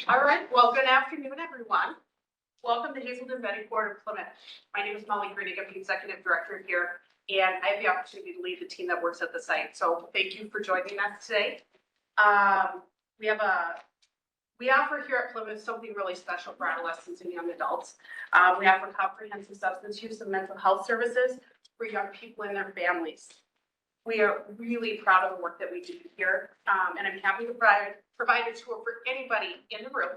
All right, well, good afternoon, everyone. Welcome to Hazelden Betty Ford Plymouth. My name is Mollie Greenig. I'm the executive director here, and I have the opportunity to lead the team that works at the site. So thank you for joining us today. We offer here at Plymouth something really special for adolescents and young adults. We offer comprehensive substance use and mental health services for young people and their families. We are really proud of the work that we do here, and I'm happy to provide a tour for anybody in the room.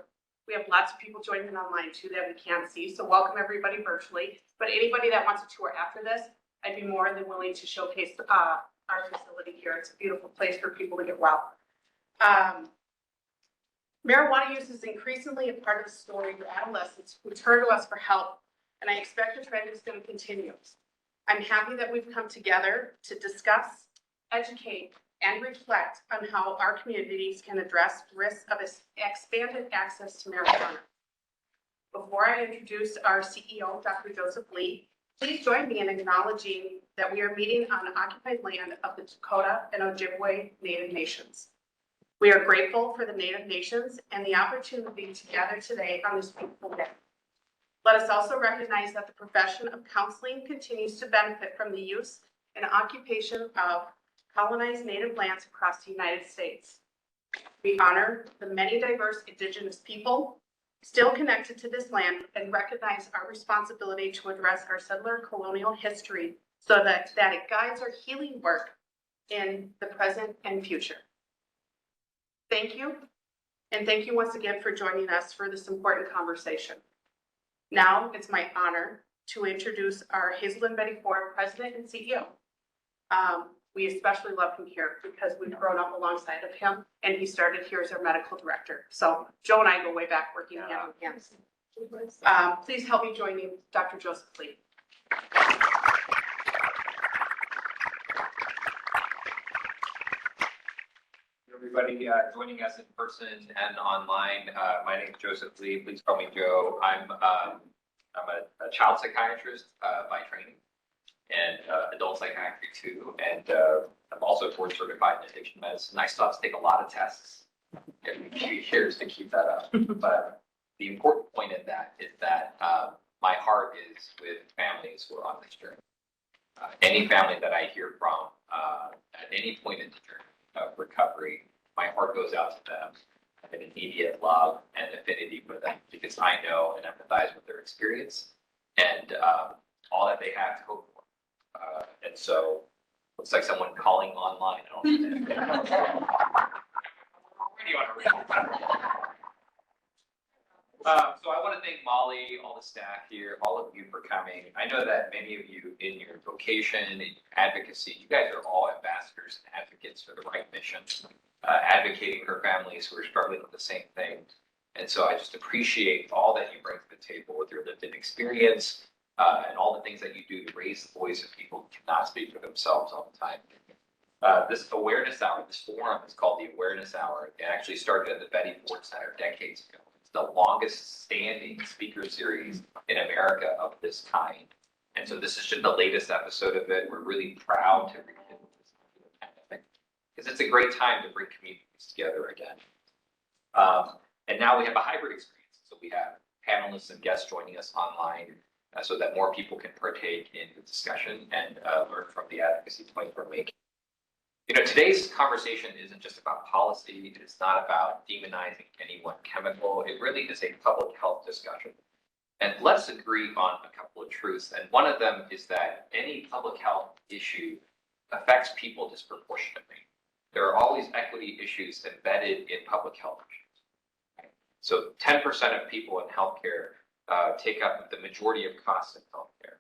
We have lots of people joining online too that we can't see, so welcome everybody virtually. But anybody that wants a tour after this, I'd be more than willing to showcase our facility here. It's a beautiful place for people to get well. Marijuana use is increasingly a part of the story for adolescents who turn to us for help, and I expect the trend is going to continue. I'm happy that we've come together to discuss, educate, and reflect on how our communities can address risks of expanded access to marijuana. Before I introduce our CEO, Dr. Joseph Lee, please join me in acknowledging that we are meeting on occupied land of the Dakota and Ojibwe Native Nations. We are grateful for the Native Nations and the opportunity to gather today on this beautiful day. Let us also recognize that the profession of counseling continues to benefit from the use and occupation of colonized Native lands across the United States. We honor the many diverse Indigenous people still connected to this land and recognize our responsibility to address our settler colonial history so that it guides our healing work in the present and future. Thank you, and thank you once again for joining us for this important conversation. Now it's my honor to introduce our Hazelden Betty Ford President and CEO. We especially love him here because we've grown up alongside of him, and he started here as our medical director. So Joe and I go way back working hand in hand. Please help me join me, Dr. Joseph Lee. Everybody joining us in person and online. My name is Joseph Lee. Please call me Joe. I'm a child psychiatrist by training, and adult psychiatry too. And I'm also board certified in addiction medicine. I still have to take a lot of tests every few years to keep that up. But the important point in that is that my heart is with families who are on this journey. Any family that I hear from at any point in the journey of recovery, my heart goes out to them. I have an immediate love and affinity for them because I know and empathize with their experience and all that they have to hope for. And so, looks like someone calling online. I don't know. So I want to thank Mollie, all the staff here, all of you for coming. I know that many of you in your vocation, in your advocacy, you guys are all ambassadors and advocates for the right mission, advocating for families who are struggling with the same thing. And so I just appreciate all that you bring to the table with your lived experience and all the things that you do to raise the voice of people who cannot speak for themselves all the time. This awareness hour, this forum is called the Awareness Hour. It actually started at the Betty Ford Center decades ago. It's the longest standing speaker series in America of this kind. And so this is just the latest episode of it. We're really proud to rekindle this pandemic because it's a great time to bring communities together again. And now we have a hybrid experience. So we have panelists and guests joining us online so that more people can partake in the discussion and learn from the advocacy points we're making. You know, today's conversation isn't just about policy. It's not about demonizing any one chemical. It really is a public health discussion. And let's agree on a couple of truths. And one of them is that any public health issue affects people disproportionately. There are always equity issues embedded in public health issues. So 10% of people in healthcare take up the majority of costs in healthcare.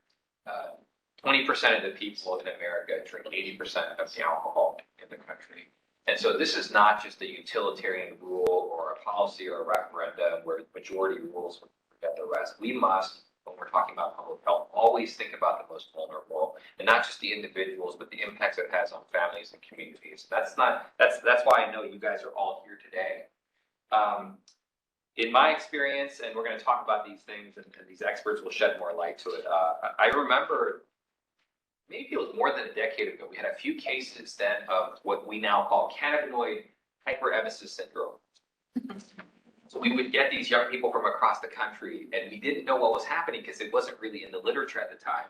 20% of the people in America drink 80% of the alcohol in the country. And so this is not just a utilitarian rule or a policy or a referendum where the majority rules forget the rest. We must, when we're talking about public health, always think about the most vulnerable and not just the individuals, but the impacts it has on families and communities. That's why I know you guys are all here today. In my experience, and we're going to talk about these things, and these experts will shed more light to it. I remember maybe it was more than a decade ago, we had a few cases then of what we now call cannabinoid hyperemesis syndrome. So we would get these young people from across the country, and we didn't know what was happening because it wasn't really in the literature at the time.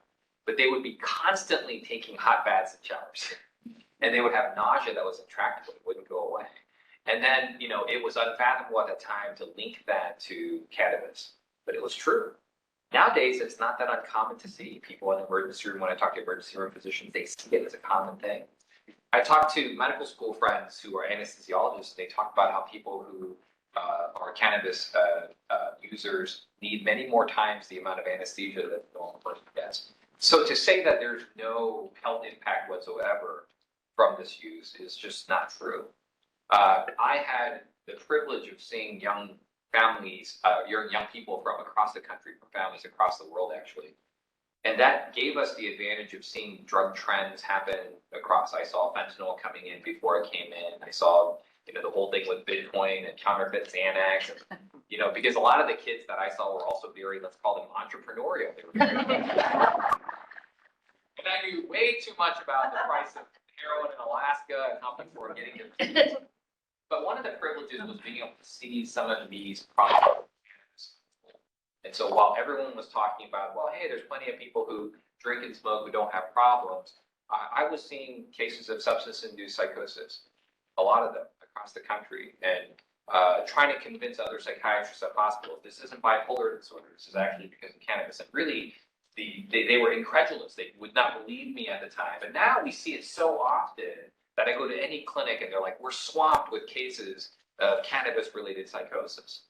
But they would be constantly taking hot baths and showers, and they would have nausea that was intractable; it wouldn't go away. And then, it was unfathomable at the time to link that to cannabis, but it was true. Nowadays, it's not that uncommon to see people in the emergency room. When I talk to emergency room physicians, they see it as a common thing. I talk to medical school friends who are anesthesiologists. They talk about how people who are cannabis users need many more times the amount of anesthesia that the normal person gets. So to say that there's no health impact whatsoever from this use is just not true. I had the privilege of seeing young families, young people from across the country, from families across the world, actually. And that gave us the advantage of seeing drug trends happen across. I saw fentanyl coming in before it came in. I saw, the whole thing with Bitcoin and counterfeit Xanax. And, because a lot of the kids that I saw were also very, let's call them entrepreneurial. They were very and I knew way too much about the price of heroin in Alaska and how people were getting it. But one of the privileges was being able to see some of these products. And so while everyone was talking about, well, hey, there's plenty of people who drink and smoke who don't have problems, I was seeing cases of substance-induced psychosis, a lot of them across the country, and trying to convince other psychiatrists at hospitals, this isn't bipolar disorder, this is actually because of cannabis. And really, they were incredulous. They would not believe me at the time. But now we see it so often that I go to any clinic and they're like, we're swamped with cases of cannabis-related psychosis.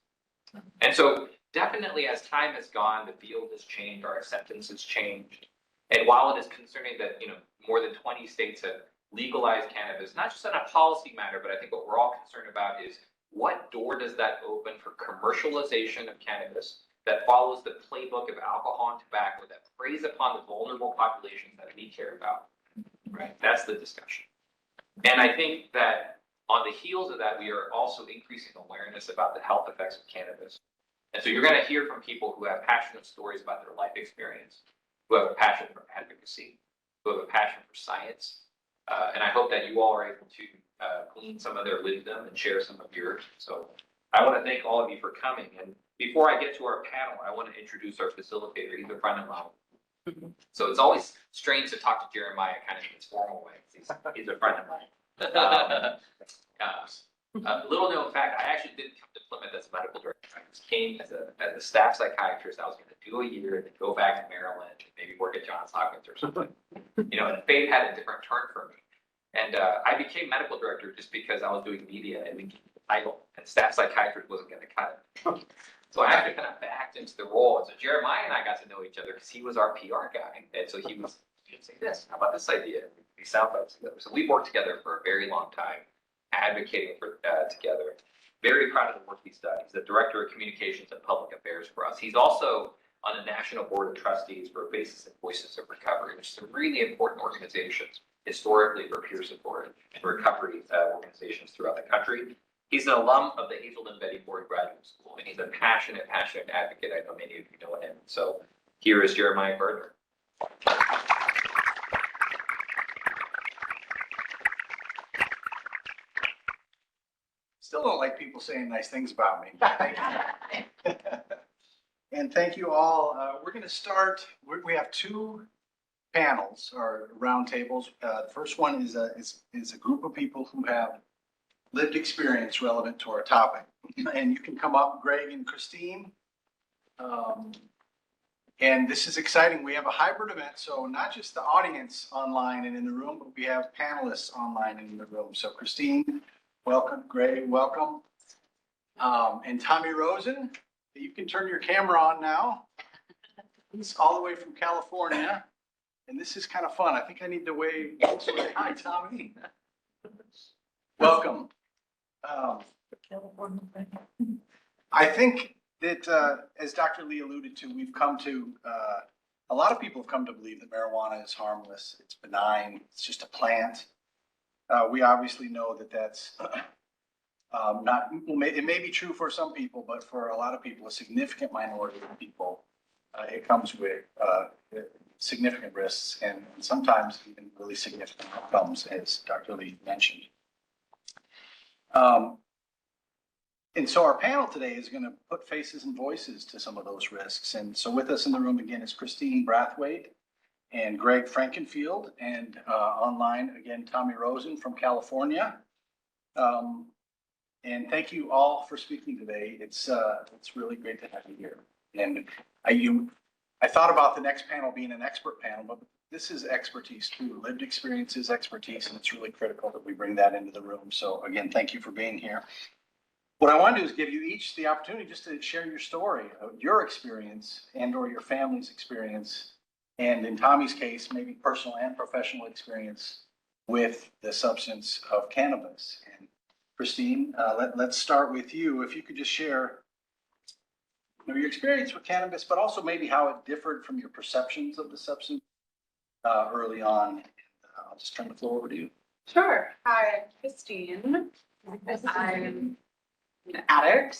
And so definitely as time has gone, the field has changed, our acceptance has changed. And while it is concerning that, more than 20 states have legalized cannabis, not just on a policy matter, but I think what we're all concerned about is what door does that open for commercialization of cannabis that follows the playbook of alcohol and tobacco that preys upon the vulnerable populations that we care about, right? That's the discussion. And I think that on the heels of that, we are also increasing awareness about the health effects of cannabis. And so you're going to hear from people who have passionate stories about their life experience, who have a passion for advocacy, who have a passion for science. And I hope that you all are able to glean some of their wisdom and share some of yours. So I want to thank all of you for coming. And before I get to our panel, I want to introduce our facilitator. He's a friend of mine. So it's always strange to talk to Jeremiah kind of in this formal way. He's a friend of mine. Little known fact, I actually didn't come to Plymouth as a medical director. I just came as a staff psychiatrist. I was going to do a year and then go back to Maryland and maybe work at Johns Hopkins or something. And fate had a different turn for me. And I became medical director just because I was doing media and we gave the title, and staff psychiatrist wasn't going to cut it. So I actually kind of backed into the role. And so Jeremiah and I got to know each other because he was our PR guy. And so he was, say this, how about this idea? We sound like together. So we worked together for a very long time, advocating for together. Very proud of the work he's done. He's the Director of Communications and Public Affairs for us. He's also on the National Board of Trustees for Faces and Voices of Recovery, which is a really important organization historically for peer support and recovery organizations throughout the country. He's an alum of the Hazelden Betty Ford Graduate School, and he's a passionate advocate. I know many of you know him. So here is Jeremiah Gardner. Still don't like people saying nice things about me. And thank you all. We're going to start. We have two panels or round tables. The first one is a group of people who have lived experience relevant to our topic. And you can come up, Greg and Christine. And this is exciting. We have a hybrid event, so not just the audience online and in the room, but we have panelists online and in the room. So Christine, welcome. Greg, welcome. And Tommy Rosen, you can turn your camera on now. He's all the way from California. And this is kind of fun. I think I need to wave. Hi, Tommy. Welcome. I think that, as Dr. Lee alluded to, we've come to, a lot of people have come to believe that marijuana is harmless. It's benign. It's just a plant. We obviously know that that's not, it may be true for some people, but for a lot of people, a significant minority of people, it comes with significant risks and sometimes even really significant outcomes, as Dr. Lee mentioned. And so our panel today is going to put faces and voices to some of those risks. And so with us in the room again is Christine Bathwaite and Greg Frankenfield, and online again, Tommy Rosen from California. And thank you all for speaking today. It's really great to have you here. And I thought about the next panel being an expert panel, but this is expertise too. Lived experience is expertise, and it's really critical that we bring that into the room. So again, thank you for being here. What I want to do is give you each the opportunity just to share your story, your experience and or your family's experience. And in Tommy's case, maybe personal and professional experience with the substance of cannabis. And Christine, let's start with you. If you could just share your experience with cannabis, but also maybe how it differed from your perceptions of the substance early on. I'll just turn the floor over to you. Sure. Hi, I'm Christine. I'm an addict.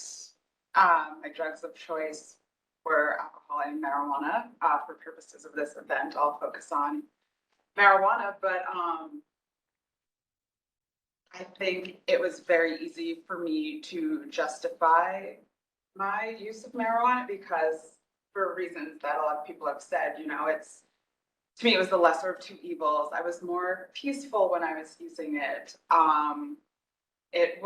My drugs of choice were alcohol and marijuana. For purposes of this event, I'll focus on marijuana, but I think it was very easy for me to justify my use of marijuana because for reasons that a lot of people have said, you know, to me, it was the lesser of two evils. I was more peaceful when I was using it. It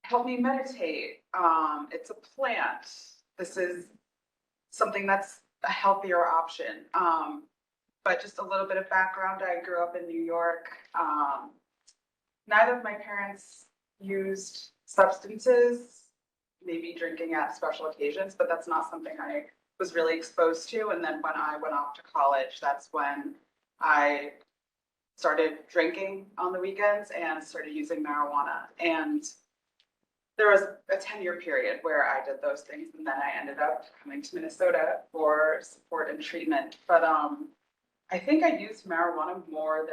helped me meditate. It's a plant. This is something that's a healthier option. But just a little bit of background, I grew up in New York. Neither of my parents used substances, maybe drinking at special occasions, but that's not something I was really exposed to. And then when I went off to college, that's when I started drinking on the weekends and started using marijuana. And there was a 10-year period where I did those things, and then I ended up coming to Minnesota for support and treatment. But I think I used marijuana more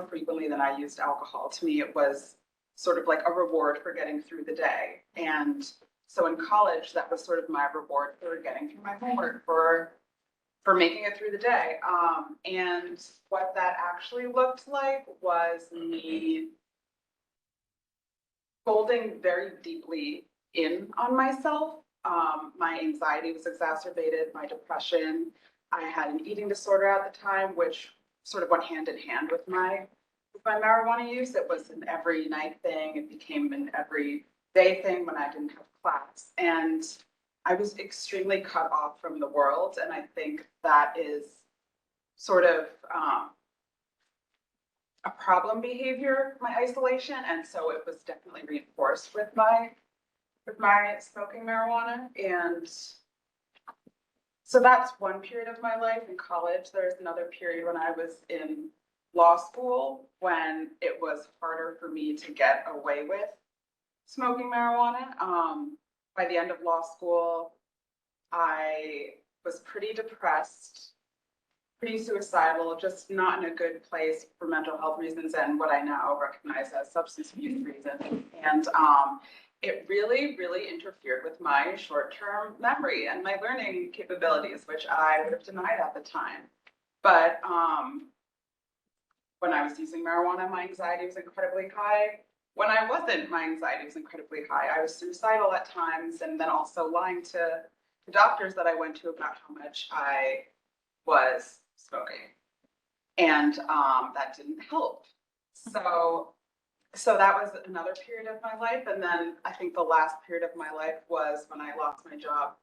frequently than I used alcohol. To me, it was sort of like a reward for getting through the day. And so in college, that was sort of my reward for getting through my homework, for making it through the day. And what that actually looked like was me folding very deeply in on myself. My anxiety was exacerbated, my depression. I had an eating disorder at the time, which sort of went hand in hand with my marijuana use. It was an every night thing. It became an every day thing when I didn't have class. And I was extremely cut off from the world. And I think that is sort of a problem behavior, my isolation. And so it was definitely reinforced with my smoking marijuana. And so that's one period of my life in college. There's another period when I was in law school when it was harder for me to get away with smoking marijuana. By the end of law school, I was pretty depressed, pretty suicidal, just not in a good place for mental health reasons and what I now recognize as substance abuse reasons. And it really, really interfered with my short-term memory and my learning capabilities, which I would have denied at the time. But when I was using marijuana, my anxiety was incredibly high. When I wasn't, my anxiety was incredibly high. I was suicidal at times, and then also lying to the doctors that I went to about how much I was smoking. And that didn't help. So that was another period of my life. And then I think the last period of my life was when I lost my job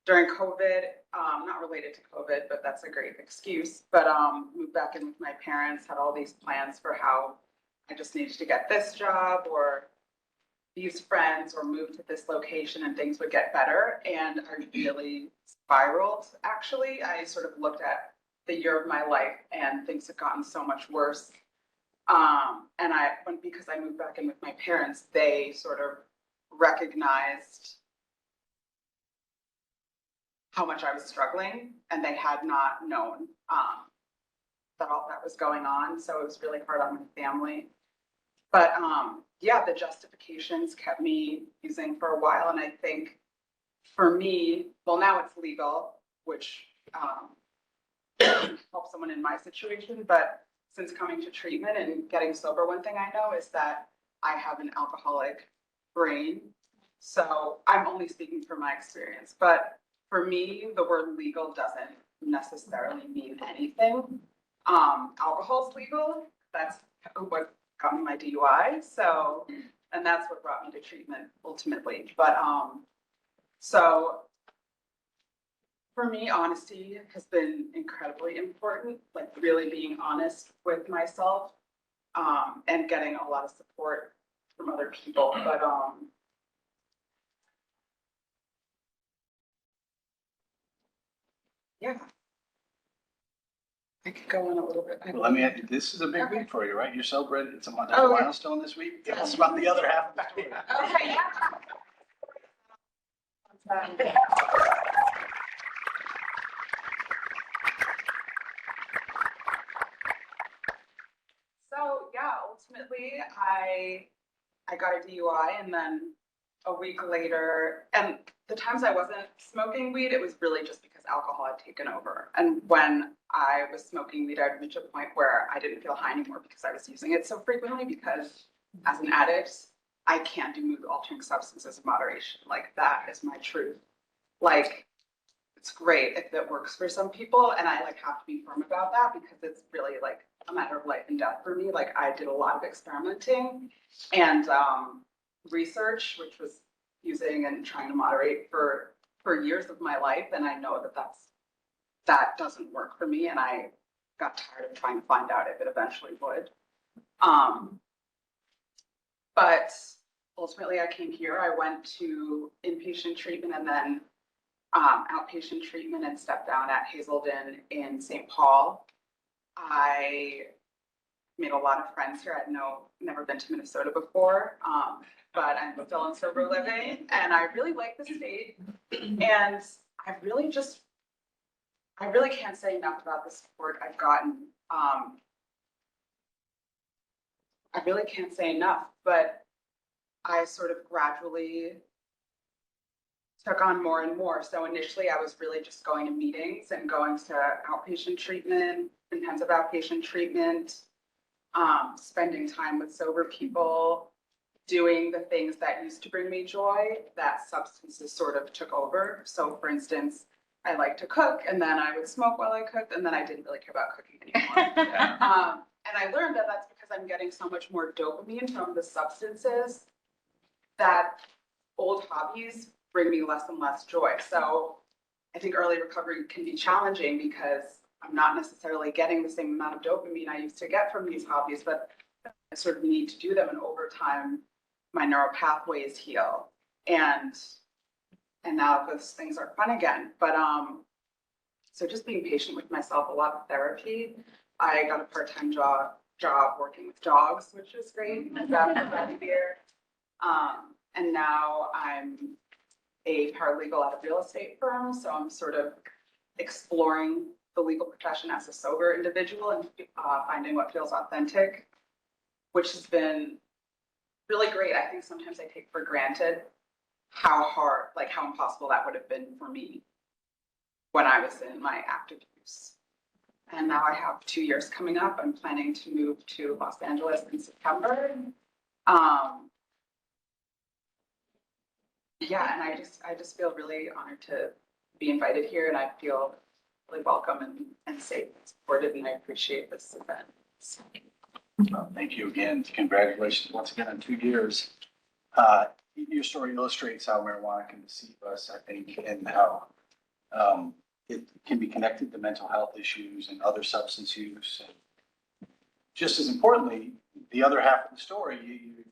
during COVID, not related to COVID, but that's a great excuse. But moved back in with my parents, had all these plans for how I just needed to get this job or these friends or move to this location and things would get better. And I really spiraled, actually. I sort of looked at the year of my life and things had gotten so much worse. And because I moved back in with my parents, they sort of recognized how much I was struggling, and they had not known that all that was going on. So it was really hard on my family. But yeah, the justifications kept me using for a while. And I think for me, well, now it's legal, which helps someone in my situation. But since coming to treatment and getting sober, one thing I know is that I have an alcoholic brain. So I'm only speaking from my experience, but for me, the word legal doesn't necessarily mean anything. Alcohol's legal. That's what got me my DUI. So, and that's what brought me to treatment ultimately. But so for me, honesty has been incredibly important. Like really being honest with myself, and getting a lot of support from other people. But yeah. I could go on a little bit. Well, let me add, this is a big week for you, right? You're celebrating, it's a Oh, yeah. milestone this week. Tell us about the other half of the story. Okay, yeah. So yeah, ultimately I got a DUI and then a week later, and the times I wasn't smoking weed, it was really just because alcohol had taken over. And when I was smoking weed, I'd reach a point where I didn't feel high anymore because I was using it so frequently, because as an addict, I can't do mood altering substances in moderation. Like that is my truth. Like it's great if it works for some people, and I like have to be firm about that because it's really like a matter of life and death for me. Like I did a lot of experimenting and research, which was using and trying to moderate for years of my life, and I know that doesn't work for me, and I got tired of trying to find out if it eventually would. But ultimately, I came here. I went to inpatient treatment and then outpatient treatment and stepped down at Hazelden in St. Paul. I made a lot of friends here. I'd never been to Minnesota before, but I'm still in sober living, and I really like the state. And I really can't say enough about the support I've gotten. I really can't say enough, but I sort of gradually took on more and more. So initially I was really just going to meetings and going to outpatient treatment, intensive outpatient treatment, spending time with sober people, doing the things that used to bring me joy that substances sort of took over. So for instance, I like to cook, and then I would smoke while I cooked, and then I didn't really care about cooking anymore. And I learned that that's because I'm getting so much more dopamine from the substances that old hobbies bring me less and less joy. So I think early recovery can be challenging because I'm not necessarily getting the same amount of dopamine I used to get from these hobbies, but I sort of need to do them, and over time, my neural pathways heal. And now those things are fun again. But so just being patient with myself, a lot of therapy. I got a part-time job working with dogs, which is great. I got that here. And now I'm a paralegal at a real estate firm. So I'm sort of exploring the legal profession as a sober individual and finding what feels authentic, which has been really great. I think sometimes I take for granted how hard, like how impossible that would have been for me when I was in my active use. And now I have 2 years coming up. I'm planning to move to Los Angeles in September. Yeah, and I just feel really honored to be invited here, and I feel really welcome and safe and supported, and I appreciate this event. So. Well, thank you again. Congratulations once again on 2 years. Your story illustrates how marijuana can deceive us, I think, and how it can be connected to mental health issues and other substance use. And just as importantly, the other half of the story, you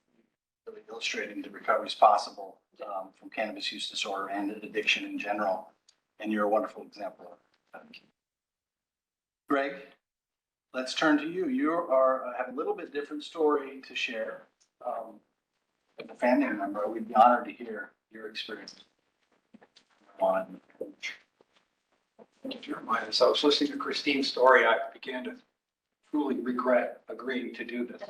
really illustrating the recovery is possible from cannabis use disorder and addiction in general. And you're a wonderful example of that. Greg, let's turn to you. You have a little bit different story to share. As a family member, we'd be honored to hear your experience. If you remind us, I was listening to Christine's story, I began to truly regret agreeing to do this.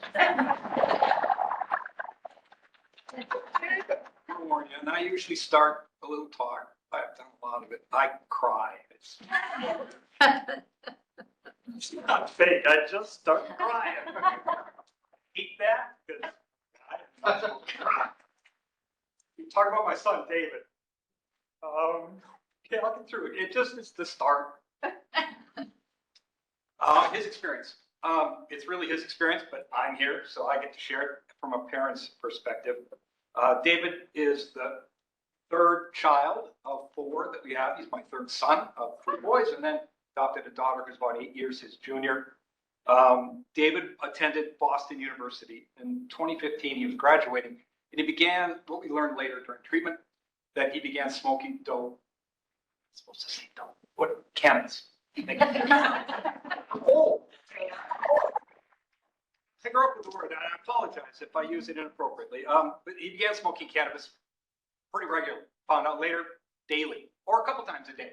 And I usually start a little talk. I've done a lot of it. I cry. It's not fake. I just start crying. Eat that because talk about my son, David. Okay, I'll get through it. It just is the start. His experience. It's really his experience, but I'm here, so I get to share it from a parent's perspective. David is the third child of 4 that we have. He's my third son of 3 boys, and then adopted a daughter who's about 8 years his junior. David attended Boston University. In 2015, he was graduating, and he began what we learned later during treatment, that he began smoking dope. I'm supposed to say dope. What? Cannabis. Oh. I grew up with the word, and I apologize if I use it inappropriately. But he began smoking cannabis pretty regularly. Found out later, daily, or a couple times a day,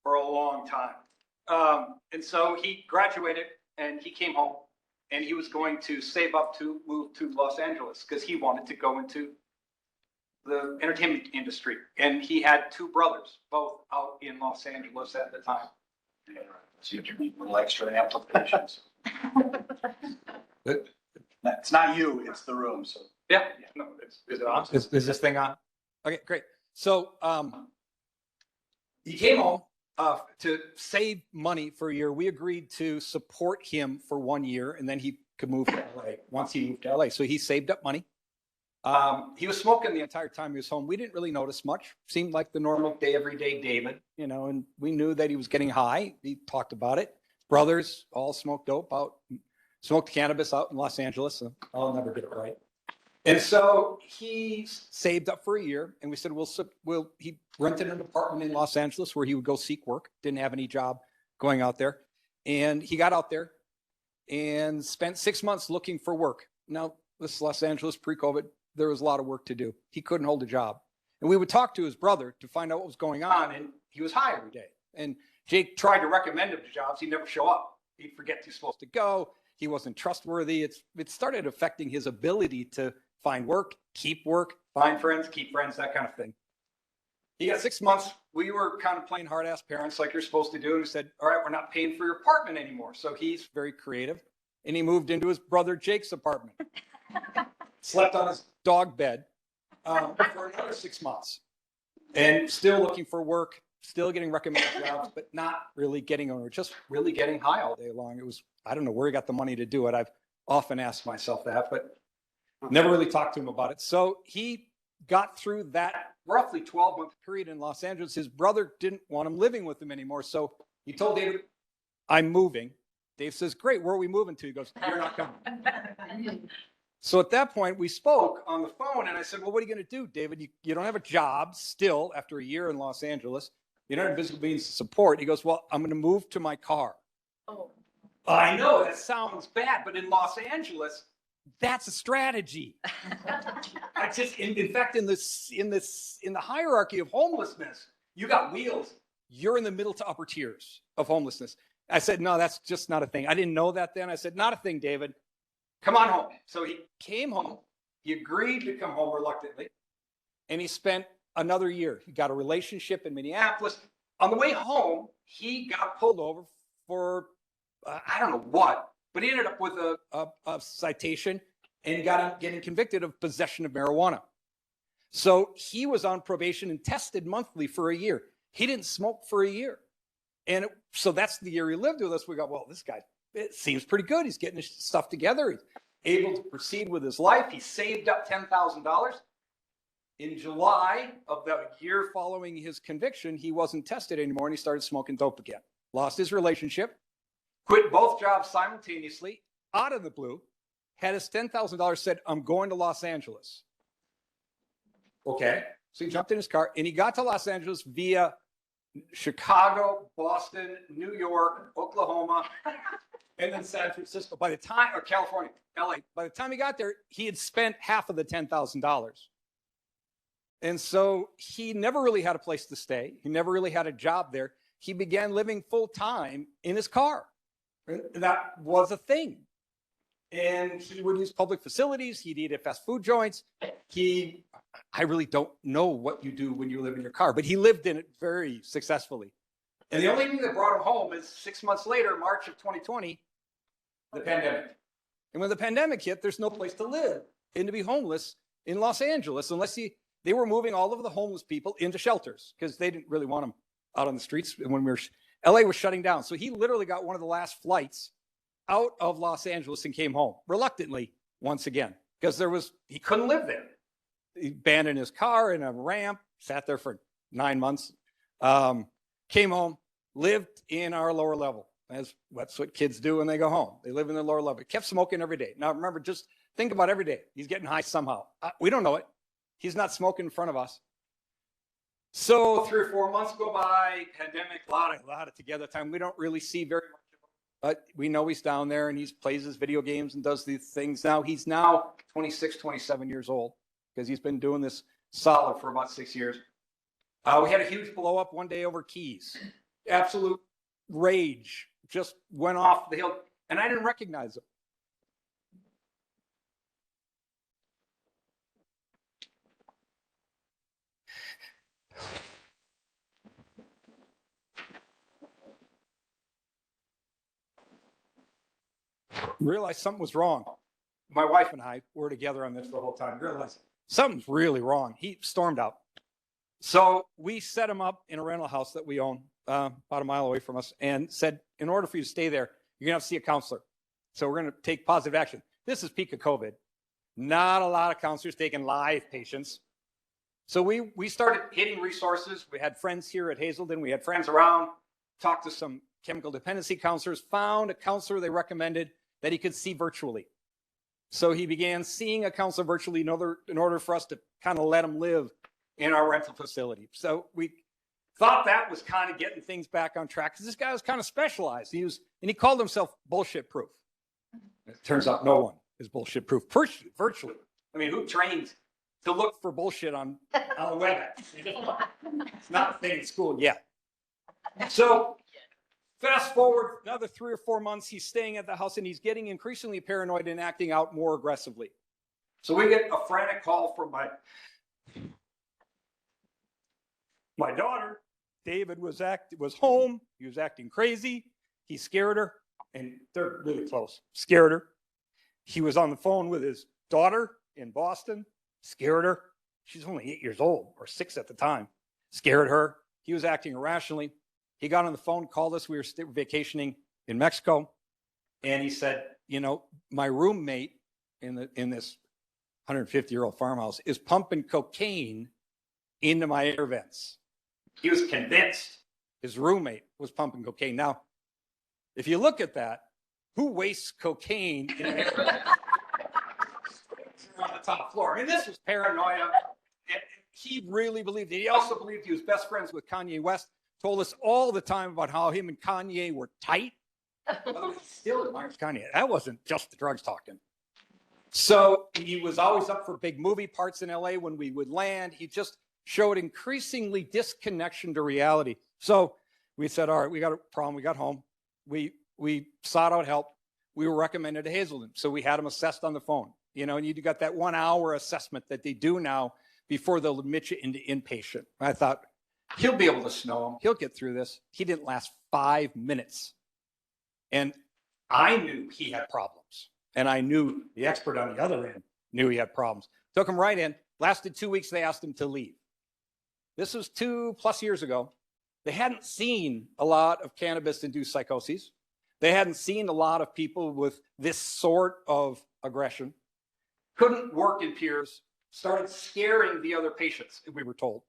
for a long time. And so he graduated, and he came home, and he was going to save up to move to Los Angeles because he wanted to go into the entertainment industry. And he had 2 brothers, both out in Los Angeles at the time. So you need a little extra amplifications. It's not you, it's the room, so. Yeah, no, is it on? Is this thing on? Okay, great. So he came home to save money for a year. We agreed to support him for 1 year, and then he could move to LA once he moved to LA. So he saved up money. He was smoking the entire time he was home. We didn't really notice much. Seemed like the normal day, everyday David, you know, and we knew that he was getting high. He talked about it. Brothers all smoked dope out, smoked cannabis out in Los Angeles. So I'll never get it right. And so he saved up for a year, and we said, he rented an apartment in Los Angeles where he would go seek work. Didn't have any job going out there. And he got out there and spent 6 months looking for work. Now, this is Los Angeles pre-COVID. There was a lot of work to do. He couldn't hold a job. And we would talk to his brother to find out what was going on, and he was high every day. And Jake tried to recommend him to jobs. He'd never show up. He'd forget he's supposed to go. He wasn't trustworthy. It started affecting his ability to find work, find friends, keep friends, that kind of thing. He got 6 months. We were kind of playing hard-ass parents like you're supposed to do. And we said, all right, we're not paying for your apartment anymore. So he's very creative. And he moved into his brother Jake's apartment. Slept on his dog bed for another 6 months. And still looking for work, still getting recommended jobs, but not really getting on, just really getting high all day long. It was, I don't know where he got the money to do it. I've often asked myself that, but never really talked to him about it. So he got through that roughly 12-month period in Los Angeles. His brother didn't want him living with him anymore. So he told David, I'm moving. Dave says, great, where are we moving to? He goes, you're not coming. So at that point, we spoke on the phone, and I said, well, what are you going to do, David? You don't have a job still after a year in Los Angeles. You don't have physical means of support. He goes, well, I'm going to move to my car. Oh. I know that sounds bad, but in Los Angeles, that's a strategy. I just, in fact, in the hierarchy of homelessness, you got wheels. You're in the middle to upper tiers of homelessness. I said, no, that's just not a thing. I didn't know that then. I said, not a thing, David. Come on home. So he came home. He agreed to come home reluctantly, and he spent another year. He got a relationship in Minneapolis. On the way home, he got pulled over for, I don't know what, but he ended up with a citation and getting convicted of possession of marijuana. So he was on probation and tested monthly for a year. He didn't smoke for a year. And so that's the year he lived with us. We go, well, this guy, it seems pretty good. He's getting his stuff together. He's able to proceed with his life. He saved up $10,000. In July of the year following his conviction, he wasn't tested anymore, and he started smoking dope again. Lost his relationship, quit both jobs simultaneously, out of the blue, had his $10,000, said, I'm going to Los Angeles. Okay. So he jumped in his car, and he got to Los Angeles via Chicago, Boston, New York, Oklahoma, and then San Francisco. By the time, or California, LA, by the time he got there, he had spent half of the $10,000. And so he never really had a place to stay. He never really had a job there. He began living full time in his car. That was a thing. And he would use public facilities. He'd eat at fast food joints. I really don't know what you do when you live in your car, but he lived in it very successfully. And the only thing that brought him home is 6 months later, March of 2020, the pandemic. And when the pandemic hit, there's no place to live and to be homeless in Los Angeles unless they they were moving all of the homeless people into shelters because they didn't really want them out on the streets when LA was shutting down. So he literally got one of the last flights out of Los Angeles and came home reluctantly once again because he couldn't live there. He abandoned his car in a ramp, sat there for 9 months, came home, lived in our lower level. That's what kids do when they go home. They live in the lower level. Kept smoking every day. Now remember, just think about every day. He's getting high somehow. We don't know it. He's not smoking in front of us. So 3 or 4 months go by, pandemic, a lot of together time. We don't really see very much of him, but we know he's down there and he plays his video games and does these things. Now he's 26, 27 years old because he's been doing this solid for about 6 years. We had a huge blow up one day over keys. Absolute rage. Just went off the hill, and I didn't recognize him. Realized something was wrong. My wife and I were together on this the whole time. Realized something's really wrong. He stormed out. So we set him up in a rental house that we own about a mile away from us and said, in order for you to stay there, you're going to have to see a counselor. So we're going to take positive action. This is peak of COVID. Not a lot of counselors taking live patients. So we started hitting resources. We had friends here at Hazelden. We had friends around, talked to some chemical dependency counselors, found a counselor they recommended that he could see virtually. So he began seeing a counselor virtually in order for us to kind of let him live in our rental facility. So we thought that was kind of getting things back on track because this guy was kind of specialized. He called himself bullshit proof. It turns out no one is bullshit proof virtually. I mean, who trains to look for bullshit on the web? It's not a thing in school yet. So fast forward another 3 or 4 months, he's staying at the house and he's getting increasingly paranoid and acting out more aggressively. So we get a frantic call from my daughter. David was home. He was acting crazy. He scared her, and they're really close. Scared her. He was on the phone with his daughter in Boston. Scared her. She's only 8 years old, or 6 at the time. Scared her. He was acting irrationally. He got on the phone, called us. We were vacationing in Mexico, and he said, my roommate in this 150-year-old farmhouse is pumping cocaine into my air vents. He was convinced his roommate was pumping cocaine. Now, if you look at that, who wastes cocaine in an air vent? On the top floor. I mean, this was paranoia. And he really believed it. He also believed he was best friends with Kanye West. Told us all the time about how him and Kanye were tight. Still admires Kanye. That wasn't just the drugs talking. So he was always up for big movie parts in LA when we would land. He just showed increasingly disconnection to reality. So we said, all right, we got a problem. We got home. We sought out help. We were recommended to Hazelden. So we had him assessed on the phone. And you got that 1 hour assessment that they do now before they'll admit you into inpatient. I thought, he'll be able to snow him. He'll get through this. He didn't last 5 minutes. And I knew he had problems. And I knew the expert on the other end knew he had problems. Took him right in. Lasted 2 weeks. They asked him to leave. This was 2+ years ago. They hadn't seen a lot of cannabis-induced psychoses. They hadn't seen a lot of people with this sort of aggression. Couldn't work in peers. Started scaring the other patients, we were told.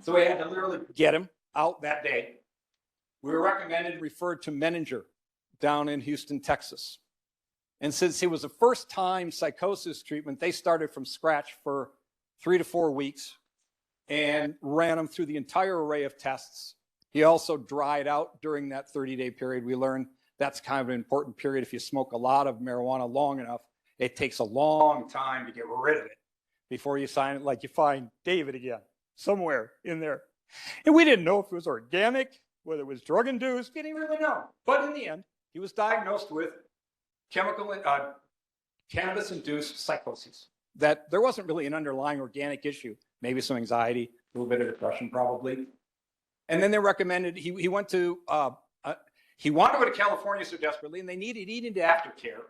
So we had to literally get him out that day. We were recommended, referred to Menninger down in Houston, Texas. And since it was a first-time psychosis treatment, they started from scratch for 3 to 4 weeks and ran him through the entire array of tests. He also dried out during that 30-day period. We learned that's kind of an important period. If you smoke a lot of marijuana long enough, it takes a long time to get rid of it before you sign it, like you find David again, somewhere in there. And we didn't know if it was organic, whether it was drug-induced, didn't really know. But in the end, he was diagnosed with cannabis-induced psychosis. That there wasn't really an underlying organic issue, maybe some anxiety, a little bit of depression probably. And then they recommended, he wanted to go to California so desperately, and they needed aftercare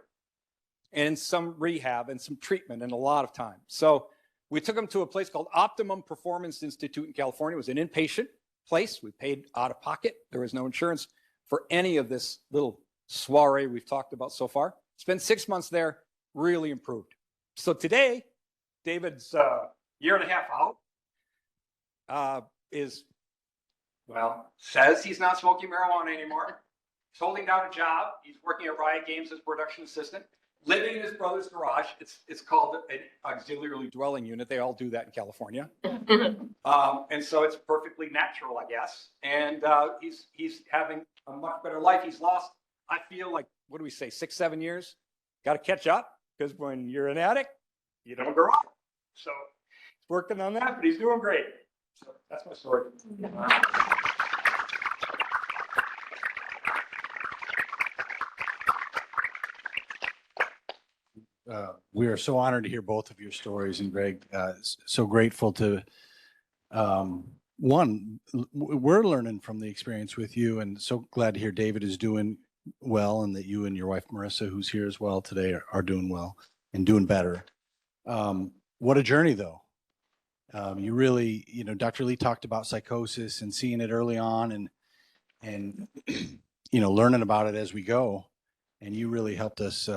and some rehab and some treatment and a lot of time. So We took him to a place called Optimum Performance Institute in California. It was an inpatient place. We paid out of pocket. There was no insurance for any of this little soiree we've talked about so far. Spent 6 months there, really improved. So today, David's Year and a half out, says he's not smoking marijuana anymore. He's holding down a job. He's working at Riot Games as production assistant, living in his brother's garage. It's called an auxiliary dwelling unit. They all do that in California. And so it's perfectly natural, I guess. And he's having a much better life. He's lost, I feel like, What do we say, 6, 7 years? Got to catch up, because when you're an addict, you don't grow up. So he's working on that, but he's doing great. So that's my story. We are so honored to hear both of your stories, and Greg, so grateful to, we're learning from the experience with you, and so glad to hear David is doing well, and that you and your wife, Marissa, who's here as well today, are doing well and doing better. What a journey, though. You really, Dr. Lee talked about psychosis and seeing it early on, and learning about it as we go. And you really helped us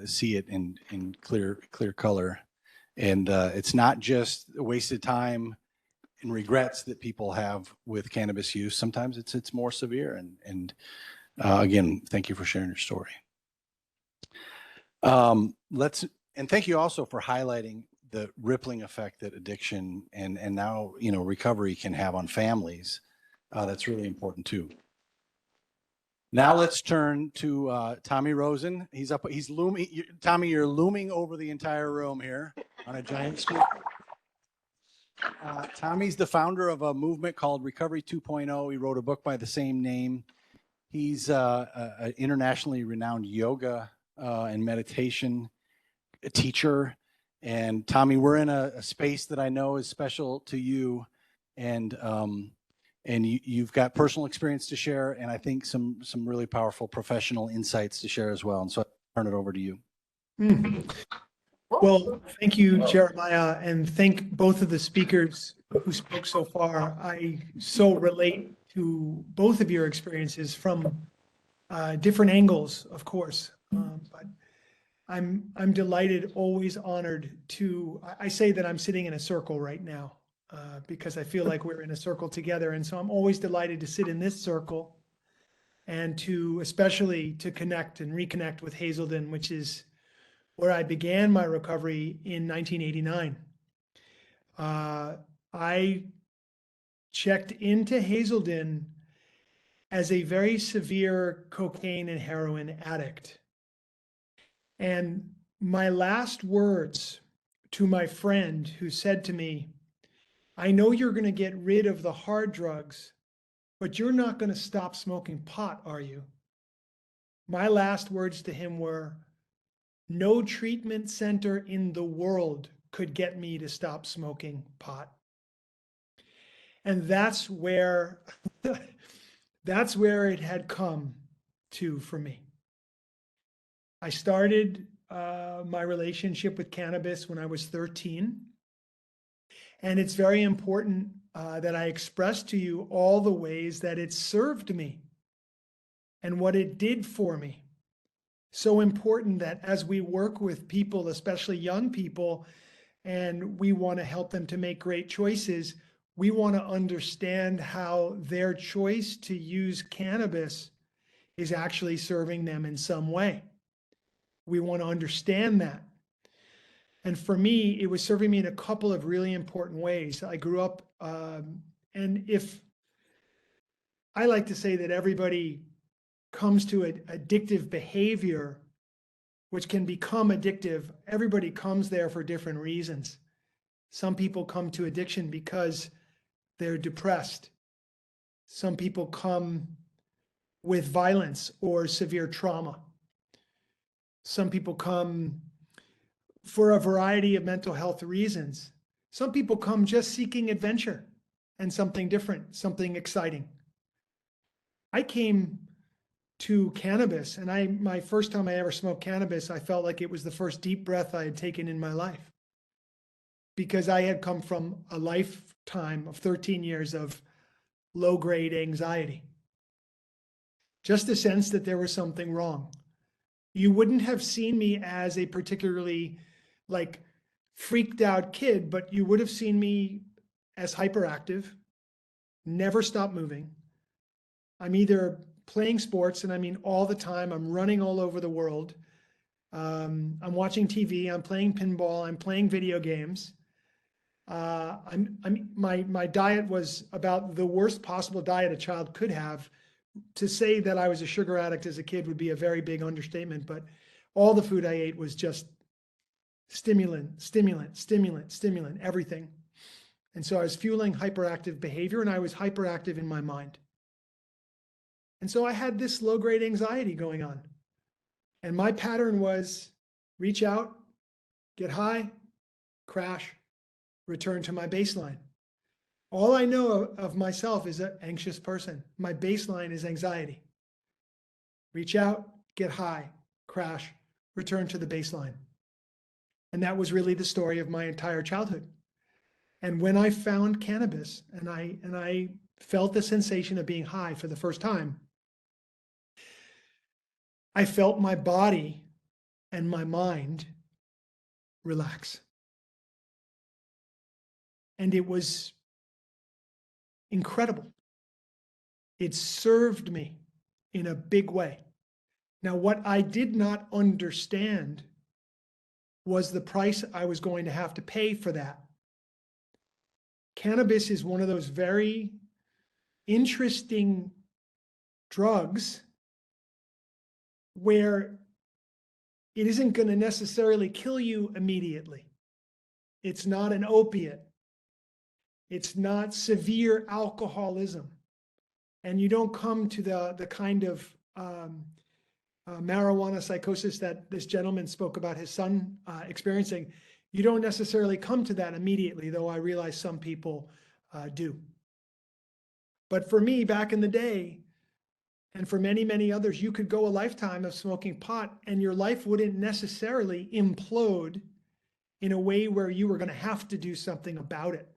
see it in clear color. And it's not just wasted time and regrets that people have with cannabis use. Sometimes it's more severe. And again, thank you for sharing your story. And thank you also for highlighting the rippling effect that addiction and now recovery can have on families. That's really important too. Now let's turn to Tommy Rosen. He's looming. Tommy, you're looming over the entire room here on a giant screen. Tommy's the founder of a movement called Recovery 2.0. He wrote a book by the same name. He's an internationally renowned yoga and meditation teacher. And Tommy, we're in a space that I know is special to you, and you've got personal experience to share, and I think some really powerful professional insights to share as well. And so I'll turn it over to you. Well, thank you, Jeremiah, and thank both of the speakers who spoke so far. I so relate to both of your experiences from different angles, of course. But I'm delighted, always honored to, I say that I'm sitting in a circle right now. Because I feel like we're in a circle together. And so I'm always delighted to sit in this circle and especially to connect and reconnect with Hazelden, which is where I began my recovery in 1989. I checked into Hazelden as a very severe cocaine and heroin addict. And my last words to my friend who said to me, I know you're going to get rid of the hard drugs, but you're not going to stop smoking pot, are you? My last words to him were, no treatment center in the world could get me to stop smoking pot. And that's where it had come to for me. I started my relationship with cannabis when I was 13. And it's very important that I express to you all the ways that it served me and what it did for me. So important that as we work with people, especially young people, and we want to help them to make great choices, we want to understand how their choice to use cannabis is actually serving them in some way. We want to understand that. And for me, it was serving me in a couple of really important ways. I grew up, and if I like to say that everybody comes to an addictive behavior, which can become addictive, everybody comes there for different reasons. Some people come to addiction because they're depressed. Some people come with violence or severe trauma. Some people come for a variety of mental health reasons. Some people come just seeking adventure and something different, something exciting. I came to cannabis, and my first time I ever smoked cannabis, I felt like it was the first deep breath I had taken in my life. because I had come from a lifetime of 13 years of low-grade anxiety. Just a sense that there was something wrong. You wouldn't have seen me as a particularly like freaked out kid, but you would have seen me as hyperactive, never stop moving. I'm either playing sports, and I mean all the time, I'm running all over the world. I'm watching TV, I'm playing pinball, I'm playing video games. My diet was about the worst possible diet a child could have. To say that I was a sugar addict as a kid would be a very big understatement, but all the food I ate was just stimulant, stimulant, stimulant, stimulant, everything. And so I was fueling hyperactive behavior, and I was hyperactive in my mind. And so I had this low-grade anxiety going on. And my pattern was reach out, get high, crash, return to my baseline. All I know of myself is an anxious person. My baseline is anxiety. Reach out, get high, crash, return to the baseline. And that was really the story of my entire childhood. And when I found cannabis and I felt the sensation of being high for the first time, I felt my body and my mind relax. And it was incredible. It served me in a big way. Now, what I did not understand was the price I was going to have to pay for that. Cannabis is one of those very interesting drugs where it isn't going to necessarily kill you immediately. It's not an opiate. It's not severe alcoholism. And you don't come to the kind of marijuana psychosis that this gentleman spoke about his son experiencing. You don't necessarily come to that immediately, though I realize some people do. But for me, back in the day, and for many, many others, you could go a lifetime of smoking pot and your life wouldn't necessarily implode in a way where you were going to have to do something about it.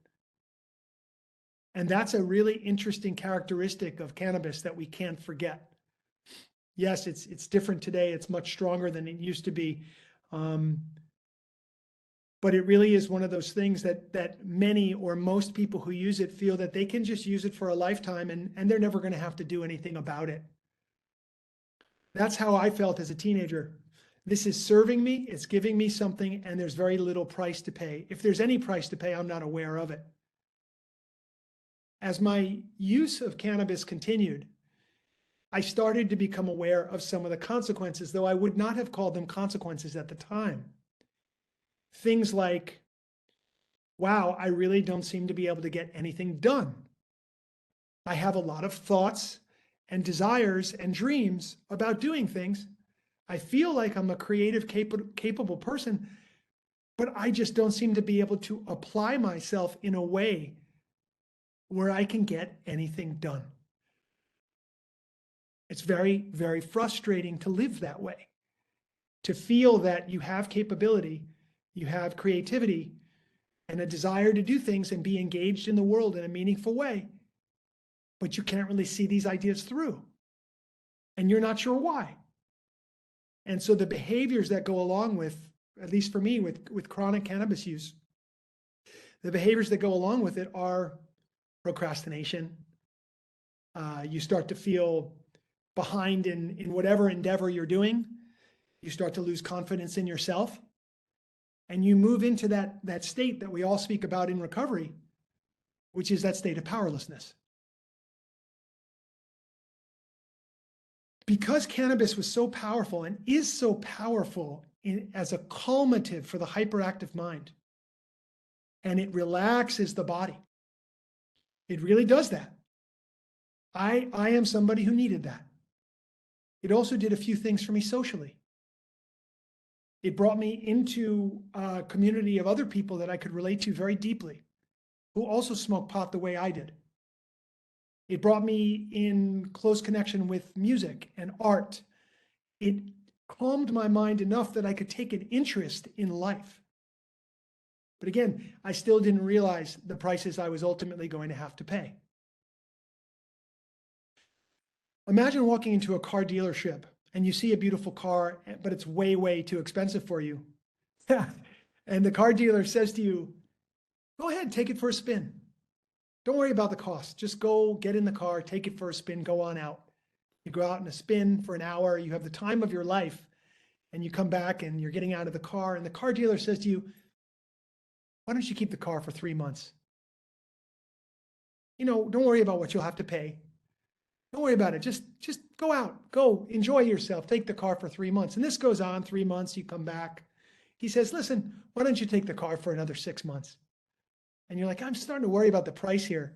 And that's a really interesting characteristic of cannabis that we can't forget. Yes, it's different today. It's much stronger than it used to be. But it really is one of those things that many or most people who use it feel that they can just use it for a lifetime and they're never going to have to do anything about it. That's how I felt as a teenager. This is serving me, it's giving me something, and there's very little price to pay. If there's any price to pay, I'm not aware of it. As my use of cannabis continued, I started to become aware of some of the consequences, though I would not have called them consequences at the time. Things like, wow, I really don't seem to be able to get anything done. I have a lot of thoughts and desires and dreams about doing things. I feel like I'm a creative, capable person, but I just don't seem to be able to apply myself in a way where I can get anything done. It's very, very frustrating to live that way, to feel that you have capability, you have creativity, and a desire to do things and be engaged in the world in a meaningful way, but you can't really see these ideas through, and you're not sure why. And so the behaviors that go along with, at least for me, with chronic cannabis use, the behaviors that go along with it are procrastination. You start to feel behind in whatever endeavor you're doing. You start to lose confidence in yourself. And you move into that state that we all speak about in recovery, which is that state of powerlessness. Because cannabis was so powerful and is so powerful as a calmative for the hyperactive mind, and it relaxes the body. It really does that. I am somebody who needed that. It also did a few things for me socially. It brought me into a community of other people that I could relate to very deeply, who also smoked pot the way I did. It brought me in close connection with music and art. It calmed my mind enough that I could take an interest in life. But again, I still didn't realize the prices I was ultimately going to have to pay. Imagine walking into a car dealership and you see a beautiful car, but it's way, way too expensive for you. And the car dealer says to you, go ahead, take it for a spin. Don't worry about the cost. Just go get in the car, take it for a spin, go on out. You go out in a spin for an hour, you have the time of your life, and you come back and you're getting out of the car, and the car dealer says to you, why don't you keep the car for 3 months? You know, don't worry about what you'll have to pay. Don't worry about it. Just go out, go enjoy yourself, take the car for 3 months. And this goes on 3 months, you come back. He says, listen, why don't you take the car for another 6 months? And you're like, I'm starting to worry about the price here.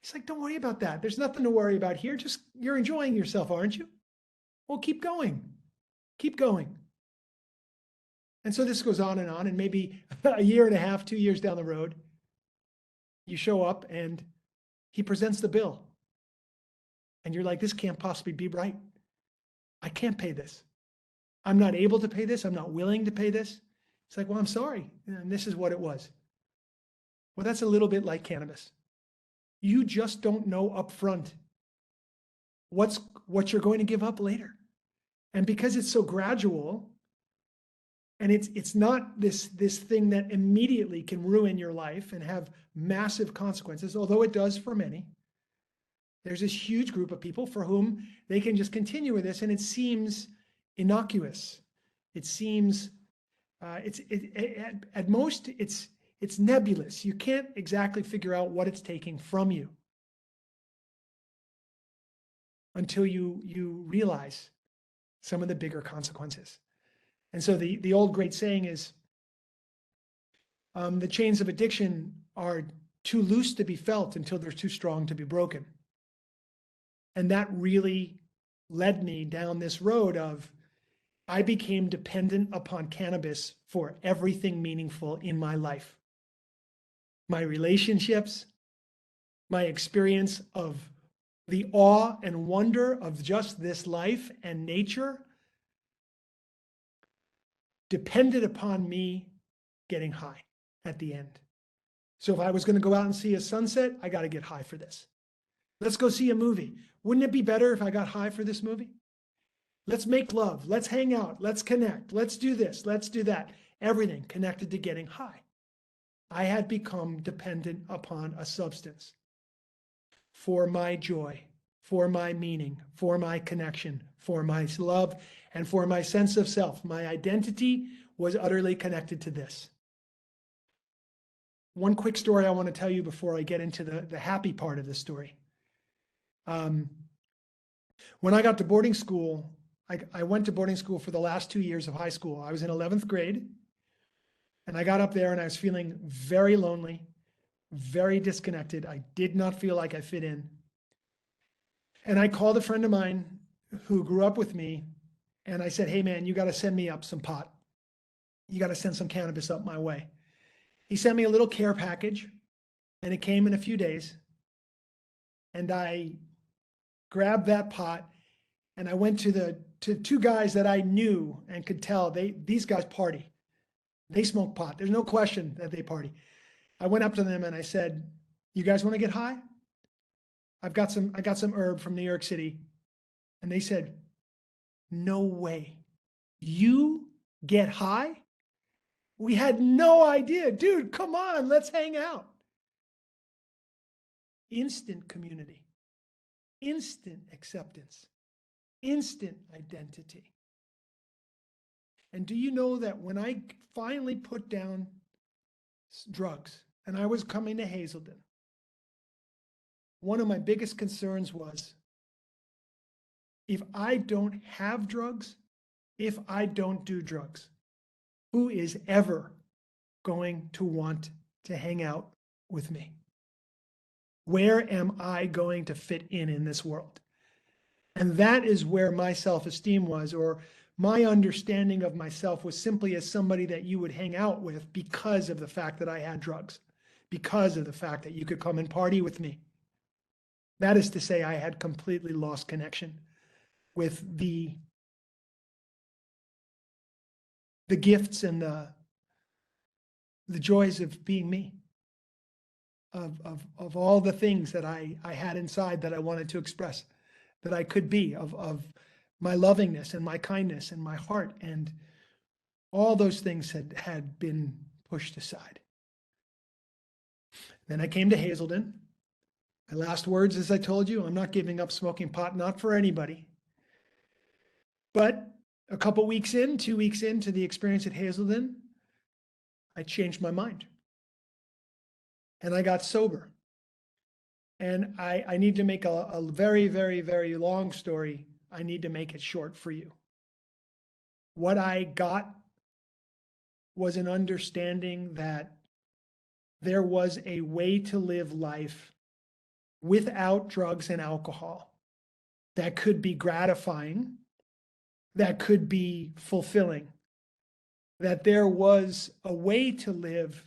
He's like, don't worry about that. There's nothing to worry about here. Just, you're enjoying yourself, aren't you? Well, keep going. Keep going. And so this goes on, and maybe a year and a half, 2 years down the road, you show up and he presents the bill. And you're like, this can't possibly be right. I can't pay this. I'm not able to pay this. I'm not willing to pay this. It's like, well, I'm sorry. And this is what it was. Well, that's a little bit like cannabis. You just don't know upfront what you're going to give up later. And because it's so gradual, and it's not this thing that immediately can ruin your life and have massive consequences, although it does for many. There's this huge group of people for whom they can just continue with this, and it seems innocuous. It seems at most it's nebulous. You can't exactly figure out what it's taking from you until you realize some of the bigger consequences. And so the old great saying is, the chains of addiction are too loose to be felt until they're too strong to be broken. And that really led me down this road of, I became dependent upon cannabis for everything meaningful in my life. My relationships, my experience of the awe and wonder of just this life and nature depended upon me getting high at the end. So if I was going to go out and see a sunset, I got to get high for this. Let's go see a movie. Wouldn't it be better if I got high for this movie? Let's make love. Let's hang out. Let's connect. Let's do this. Let's do that. Everything connected to getting high. I had become dependent upon a substance for my joy, for my meaning, for my connection, for my love, and for my sense of self. My identity was utterly connected to this. One quick story I want to tell you before I get into the happy part of the story. When I got to boarding school, I went to boarding school for the last 2 years of high school. I was in 11th grade, and I got up there and I was feeling very lonely, very disconnected. I did not feel like I fit in. And I called a friend of mine who grew up with me, and I said, hey man, you got to send me up some pot. You got to send some cannabis up my way. He sent me a little care package, and it came in a few days. And I grabbed that pot, and I went to two guys that I knew and could tell these guys party. They smoke pot. There's no question that they party. I went up to them and I said, you guys want to get high? I got some herb from New York City. And they said, no way. You get high? We had no idea. Dude, come on, let's hang out. Instant community, instant acceptance, instant identity. And do you know that when I finally put down drugs and I was coming to Hazelden, one of my biggest concerns was, if I don't have drugs, if I don't do drugs, who is ever going to want to hang out with me? Where am I going to fit in this world? And that is where my self-esteem was, or my understanding of myself was simply as somebody that you would hang out with because of the fact that I had drugs, because of the fact that you could come and party with me. That is to say, I had completely lost connection with the gifts and the joys of being me, of all the things that I had inside that I wanted to express, that I could be, of my lovingness and my kindness and my heart. And all those things had been pushed aside. Then I came to Hazelden. My last words, as I told you, I'm not giving up smoking pot, not for anybody. But a couple weeks in, 2 weeks into the experience at Hazelden, I changed my mind. And I got sober. And I need to make a very, very, very long story. I need to make it short for you. What I got was an understanding that there was a way to live life without drugs and alcohol that could be gratifying, that could be fulfilling, that there was a way to live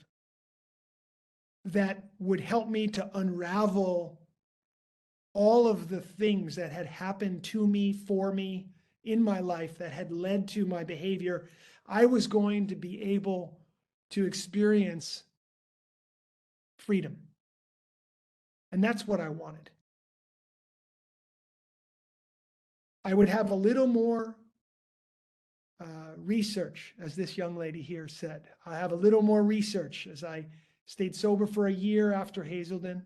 that would help me to unravel all of the things that had happened to me, for me, in my life that had led to my behavior. I was going to be able to experience freedom. And that's what I wanted. I would have a little more research, as this young lady here said. I have a little more research as I stayed sober for a year after Hazelden.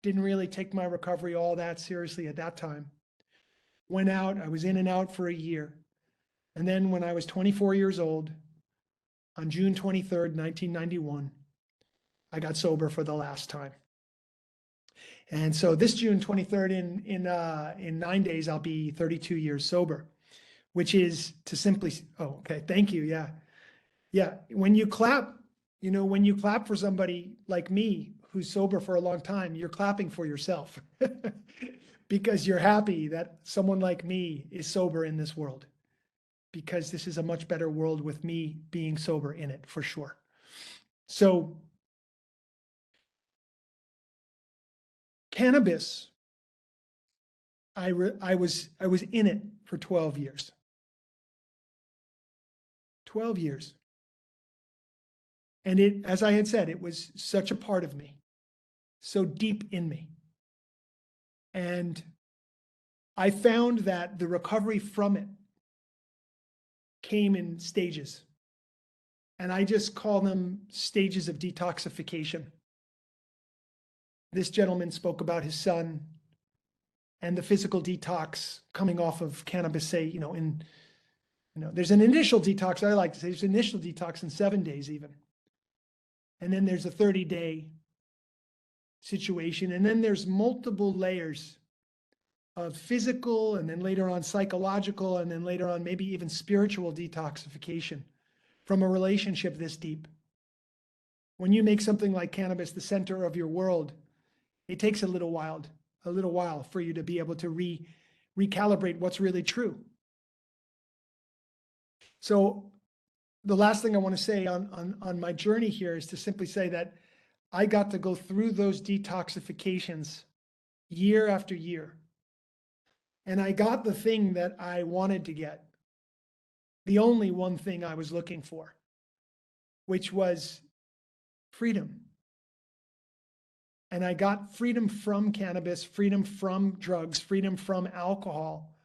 Didn't really take my recovery all that seriously at that time. Went out, I was in and out for a year. And then when I was 24 years old, on June 23rd, 1991, I got sober for the last time. And so this June 23rd, in 9 days, I'll be 32 years sober, which is to simply, oh, okay, thank you, yeah. Yeah, when you clap, when you clap for somebody like me who's sober for a long time, you're clapping for yourself because you're happy that someone like me is sober in this world, because this is a much better world with me being sober in it, for sure. So cannabis, I was in it for 12 years. 12 years. And it, as I had said, it was such a part of me, so deep in me. And I found that the recovery from it came in stages. And I just call them stages of detoxification. This gentleman spoke about his son and the physical detox coming off of cannabis, say, there's an initial detox, I like to say, there's an initial detox in 7 days even. And then there's a 30-day situation. And then there's multiple layers of physical, and then later on psychological, and then later on maybe even spiritual detoxification from a relationship this deep. When you make something like cannabis the center of your world, it takes a little while for you to be able to recalibrate what's really true. So the last thing I want to say on my journey here is to simply say that I got to go through those detoxifications year after year. And I got the thing that I wanted to get, the only one thing I was looking for, which was freedom. And I got freedom from cannabis, freedom from drugs, freedom from alcohol.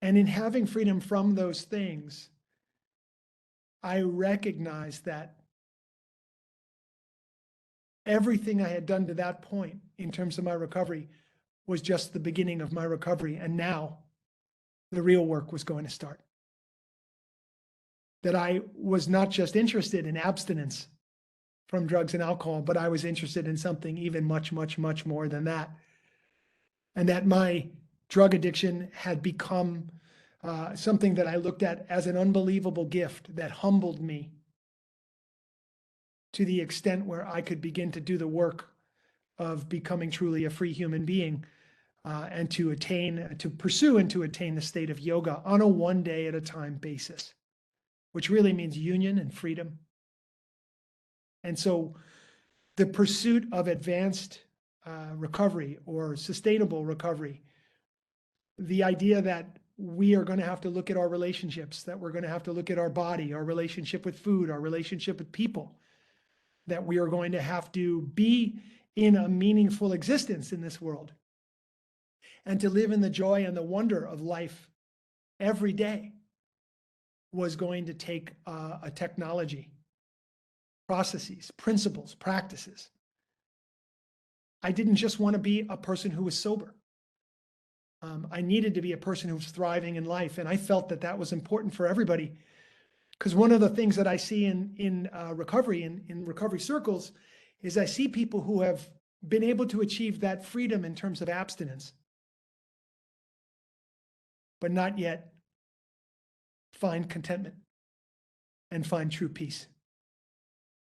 And in having freedom from those things, I recognized that everything I had done to that point in terms of my recovery was just the beginning of my recovery. And now the real work was going to start. That I was not just interested in abstinence from drugs and alcohol, but I was interested in something even much, much, much more than that. And that my drug addiction had become something that I looked at as an unbelievable gift that humbled me to the extent where I could begin to do the work of becoming truly a free human being and to pursue and to attain the state of yoga on a 1 day at a time basis, which really means union and freedom. And so the pursuit of advanced recovery or sustainable recovery, the idea that we are going to have to look at our relationships, that we're going to have to look at our body, our relationship with food, our relationship with people, that we are going to have to be in a meaningful existence in this world and to live in the joy and the wonder of life every day was going to take a technology, processes, principles, practices. I didn't just want to be a person who was sober. I needed to be a person who was thriving in life. And I felt that that was important for everybody. Because one of the things that I see in recovery, in recovery circles, is I see people who have been able to achieve that freedom in terms of abstinence, but not yet find contentment and find true peace.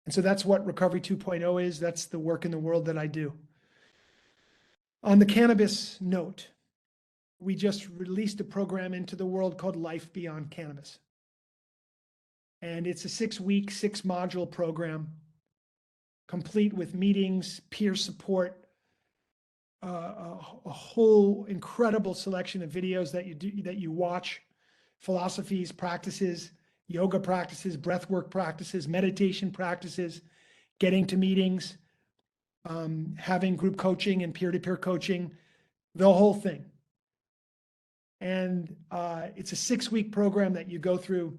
And so that's what Recovery 2.0 is. That's the work in the world that I do. On the cannabis note, we just released a program into the world called Life Beyond Cannabis. And it's a 6-week, 6-module program, complete with meetings, peer support, a whole incredible selection of videos that you watch, philosophies, practices, yoga practices, breathwork practices, meditation practices, getting to meetings, having group coaching and peer-to-peer coaching, the whole thing. And it's a 6-week program that you go through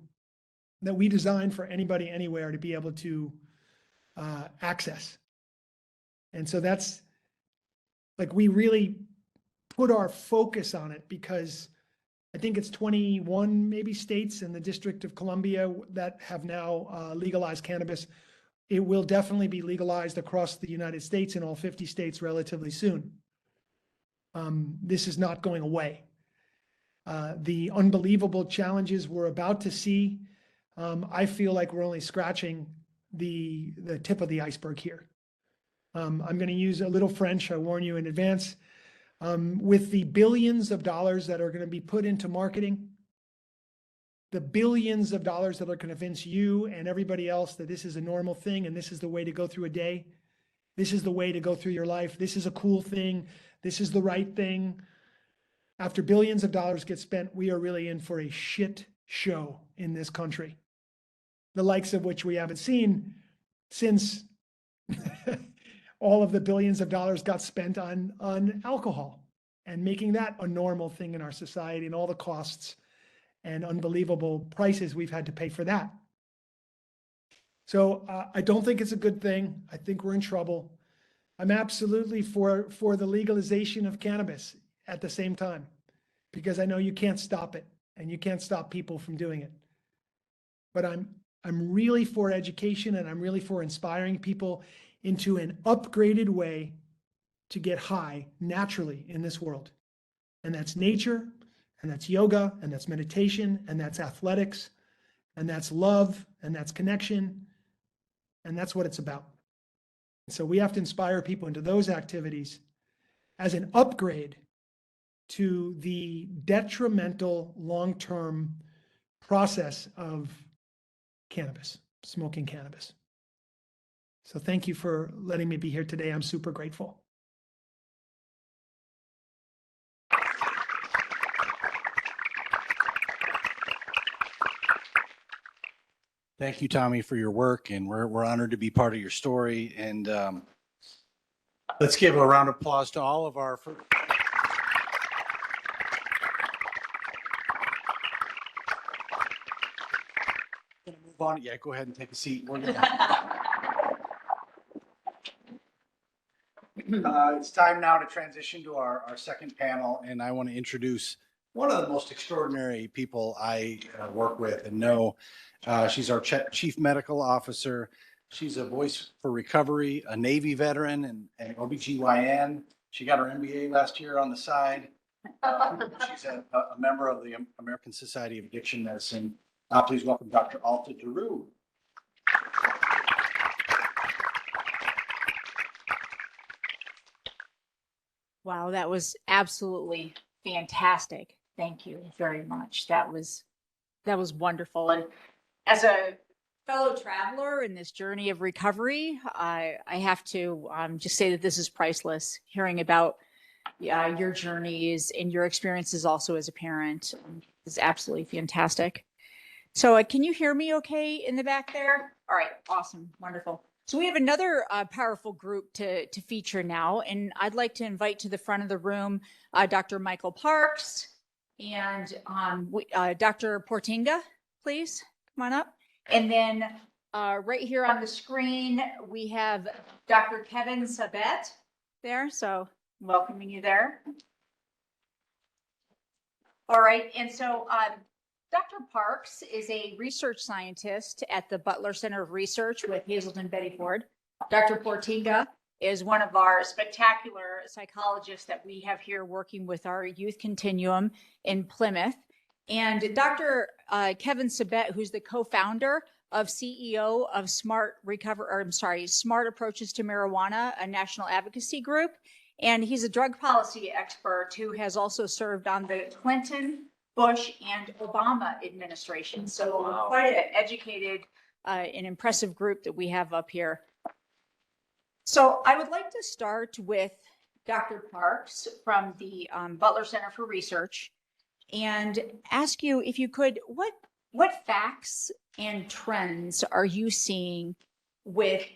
that we designed for anybody, anywhere to be able to access. And so that's like, we really put our focus on it because I think it's 21 maybe states in the District of Columbia that have now legalized cannabis. It will definitely be legalized across the United States in all 50 states relatively soon. This is not going away. The unbelievable challenges we're about to see, I feel like we're only scratching the tip of the iceberg here. I'm going to use a little French, I warn you in advance. With the billions of dollars that are going to be put into marketing, the billions of dollars that are going to convince you and everybody else that this is a normal thing and this is the way to go through a day, this is the way to go through your life, this is a cool thing, this is the right thing. After billions of dollars get spent, we are really in for a shit show in this country, the likes of which we haven't seen since all of the billions of dollars got spent on alcohol and making that a normal thing in our society, and all the costs and unbelievable prices we've had to pay for that. So I don't think it's a good thing. I think we're in trouble. I'm absolutely for the legalization of cannabis at the same time, because I know you can't stop it and you can't stop people from doing it. But I'm really for education, and I'm really for inspiring people into an upgraded way to get high naturally in this world. And that's nature, and that's yoga, and that's meditation, and that's athletics, and that's love, and that's connection, and that's what it's about. So we have to inspire people into those activities as an upgrade to the detrimental long-term process of cannabis, smoking cannabis. So thank you for letting me be here today. I'm super grateful. Thank you, Tommy, for your work, and we're honored to be part of your story. And let's give a round of applause to all of our. Gonna move on. Yeah, go ahead and take a seat. It's time now to transition to our second panel, and I want to introduce one of the most extraordinary people I work with and know. She's our chief medical officer. She's a voice for recovery, a Navy veteran, and OBGYN. She got her MBA last year on the side. She's a member of the American Society of Addiction Medicine. Please welcome Dr. Alta DeRoo. Wow, that was absolutely fantastic. Thank you very much. That was wonderful. And as a fellow traveler in this journey of recovery, I have to just say that this is priceless. Hearing about your journeys and your experiences also as a parent is absolutely fantastic. So can you hear me okay in the back there? All right, awesome, wonderful. So we have another powerful group to feature now, and I'd like to invite to the front of the room Dr. Michael Parks and Dr. Portinga, please come on up. And then right here on the screen, we have Dr. Kevin Sabet there, so welcoming you there. All right, and so Dr. Parks is a research scientist at the Butler Center of Research with Hazelden Betty Ford. Dr. Portinga is one of our spectacular psychologists that we have here working with our youth continuum in Plymouth. And Dr. Kevin Sabet, who's the co-founder of CEO of Smart Approaches to Marijuana, a national advocacy group. And he's a drug policy expert who has also served on the Clinton, Bush, and Obama administration. So quite an educated and impressive group that we have up here. So I would like to start with Dr. Parks from the Butler Center for Research and ask you, if you could, what facts and trends are you seeing with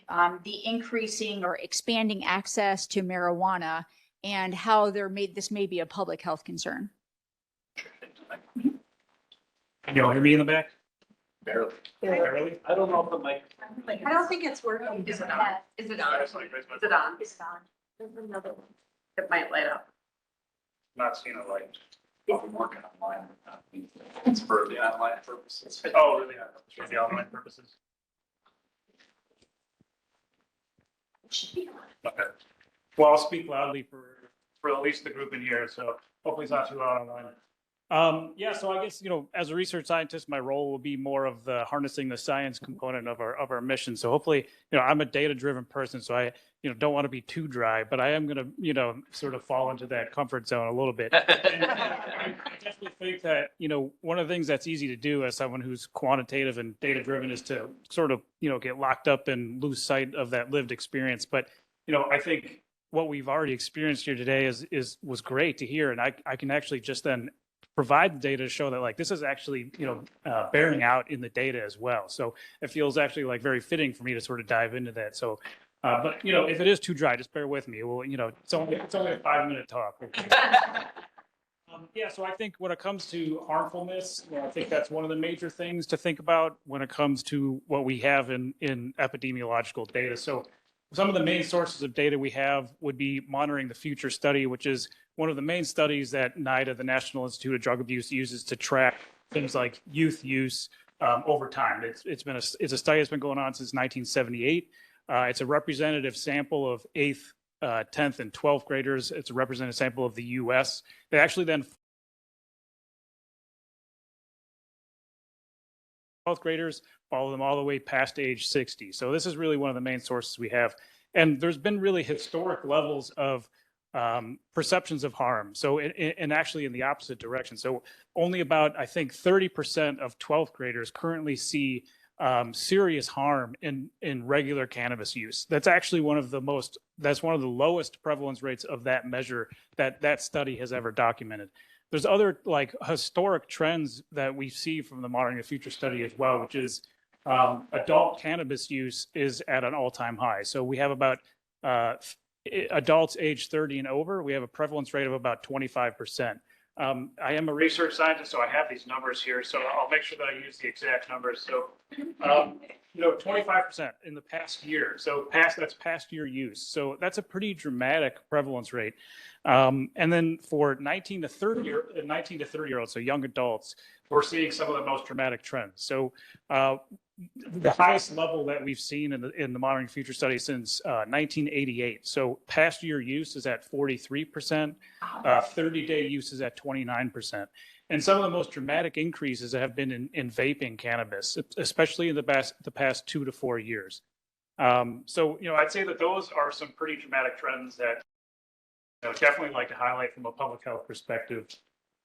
the increasing or expanding access to marijuana and how this may be a public health concern? Can you all hear me in the back? Barely. Barely? I don't know if the mic. I don't think it's working. Is it on? Is it on? Is it on? It's on. There's another one. It might light up. Not seeing a light. I'm working online. It's for the online purposes. Oh, really? For the online purposes? Okay. Well, I'll speak loudly for at least the group in here, so hopefully it's not too loud online. Yeah, so I guess, as a research scientist, my role will be more of the harnessing the science component of our mission. So hopefully, I'm a data-driven person, so I, don't want to be too dry, but I am going to, sort of fall into that comfort zone a little bit. And I definitely think that, one of the things that's easy to do as someone who's quantitative and data-driven is to sort of, get locked up and lose sight of that lived experience. But, I think what we've already experienced here today was great to hear, and I can actually just then provide the data to show that this is actually bearing out in the data as well. So it feels actually very fitting for me to sort of dive into that. So, but if it is too dry, just bear with me. Well, it's only a 5-minute talk. Yeah, so I think when it comes to harmfulness, I think that's one of the major things to think about when it comes to what we have in epidemiological data. So some of the main sources of data we have would be Monitoring the Future study, which is one of the main studies that NIDA, the National Institute of Drug Abuse, uses to track things like youth use over time. It's a study that's been going on since 1978. It's a representative sample of 8th, 10th, and 12th graders. It's a representative sample of the U.S. They actually then 12th graders, follow them all the way past age 60. So this is really one of the main sources we have. And there's been really historic levels of perceptions of harm. So, and actually in the opposite direction. So only about, I think, 30% of 12th graders currently see serious harm in regular cannabis use. That's actually one of the lowest prevalence rates of that measure that study has ever documented. There's other historic trends that we see from the Monitoring the Future study as well, which is adult cannabis use is at an all-time high. So we have about adults age 30 and over, we have a prevalence rate of about 25%. I am a research scientist, so I have these numbers here, so I'll make sure that I use the exact numbers. So, 25% in the past year. So that's past year use. So that's a pretty dramatic prevalence rate. And then for 19 to 30 year olds, so young adults, we're seeing some of the most dramatic trends. So the highest level that we've seen in the Monitoring Future study since 1988. So past year use is at 43%, 30-day use is at 29%. And some of the most dramatic increases have been in vaping cannabis, especially in the past 2 to 4 years. So, I'd say that those are some pretty dramatic trends that I would definitely like to highlight from a public health perspective.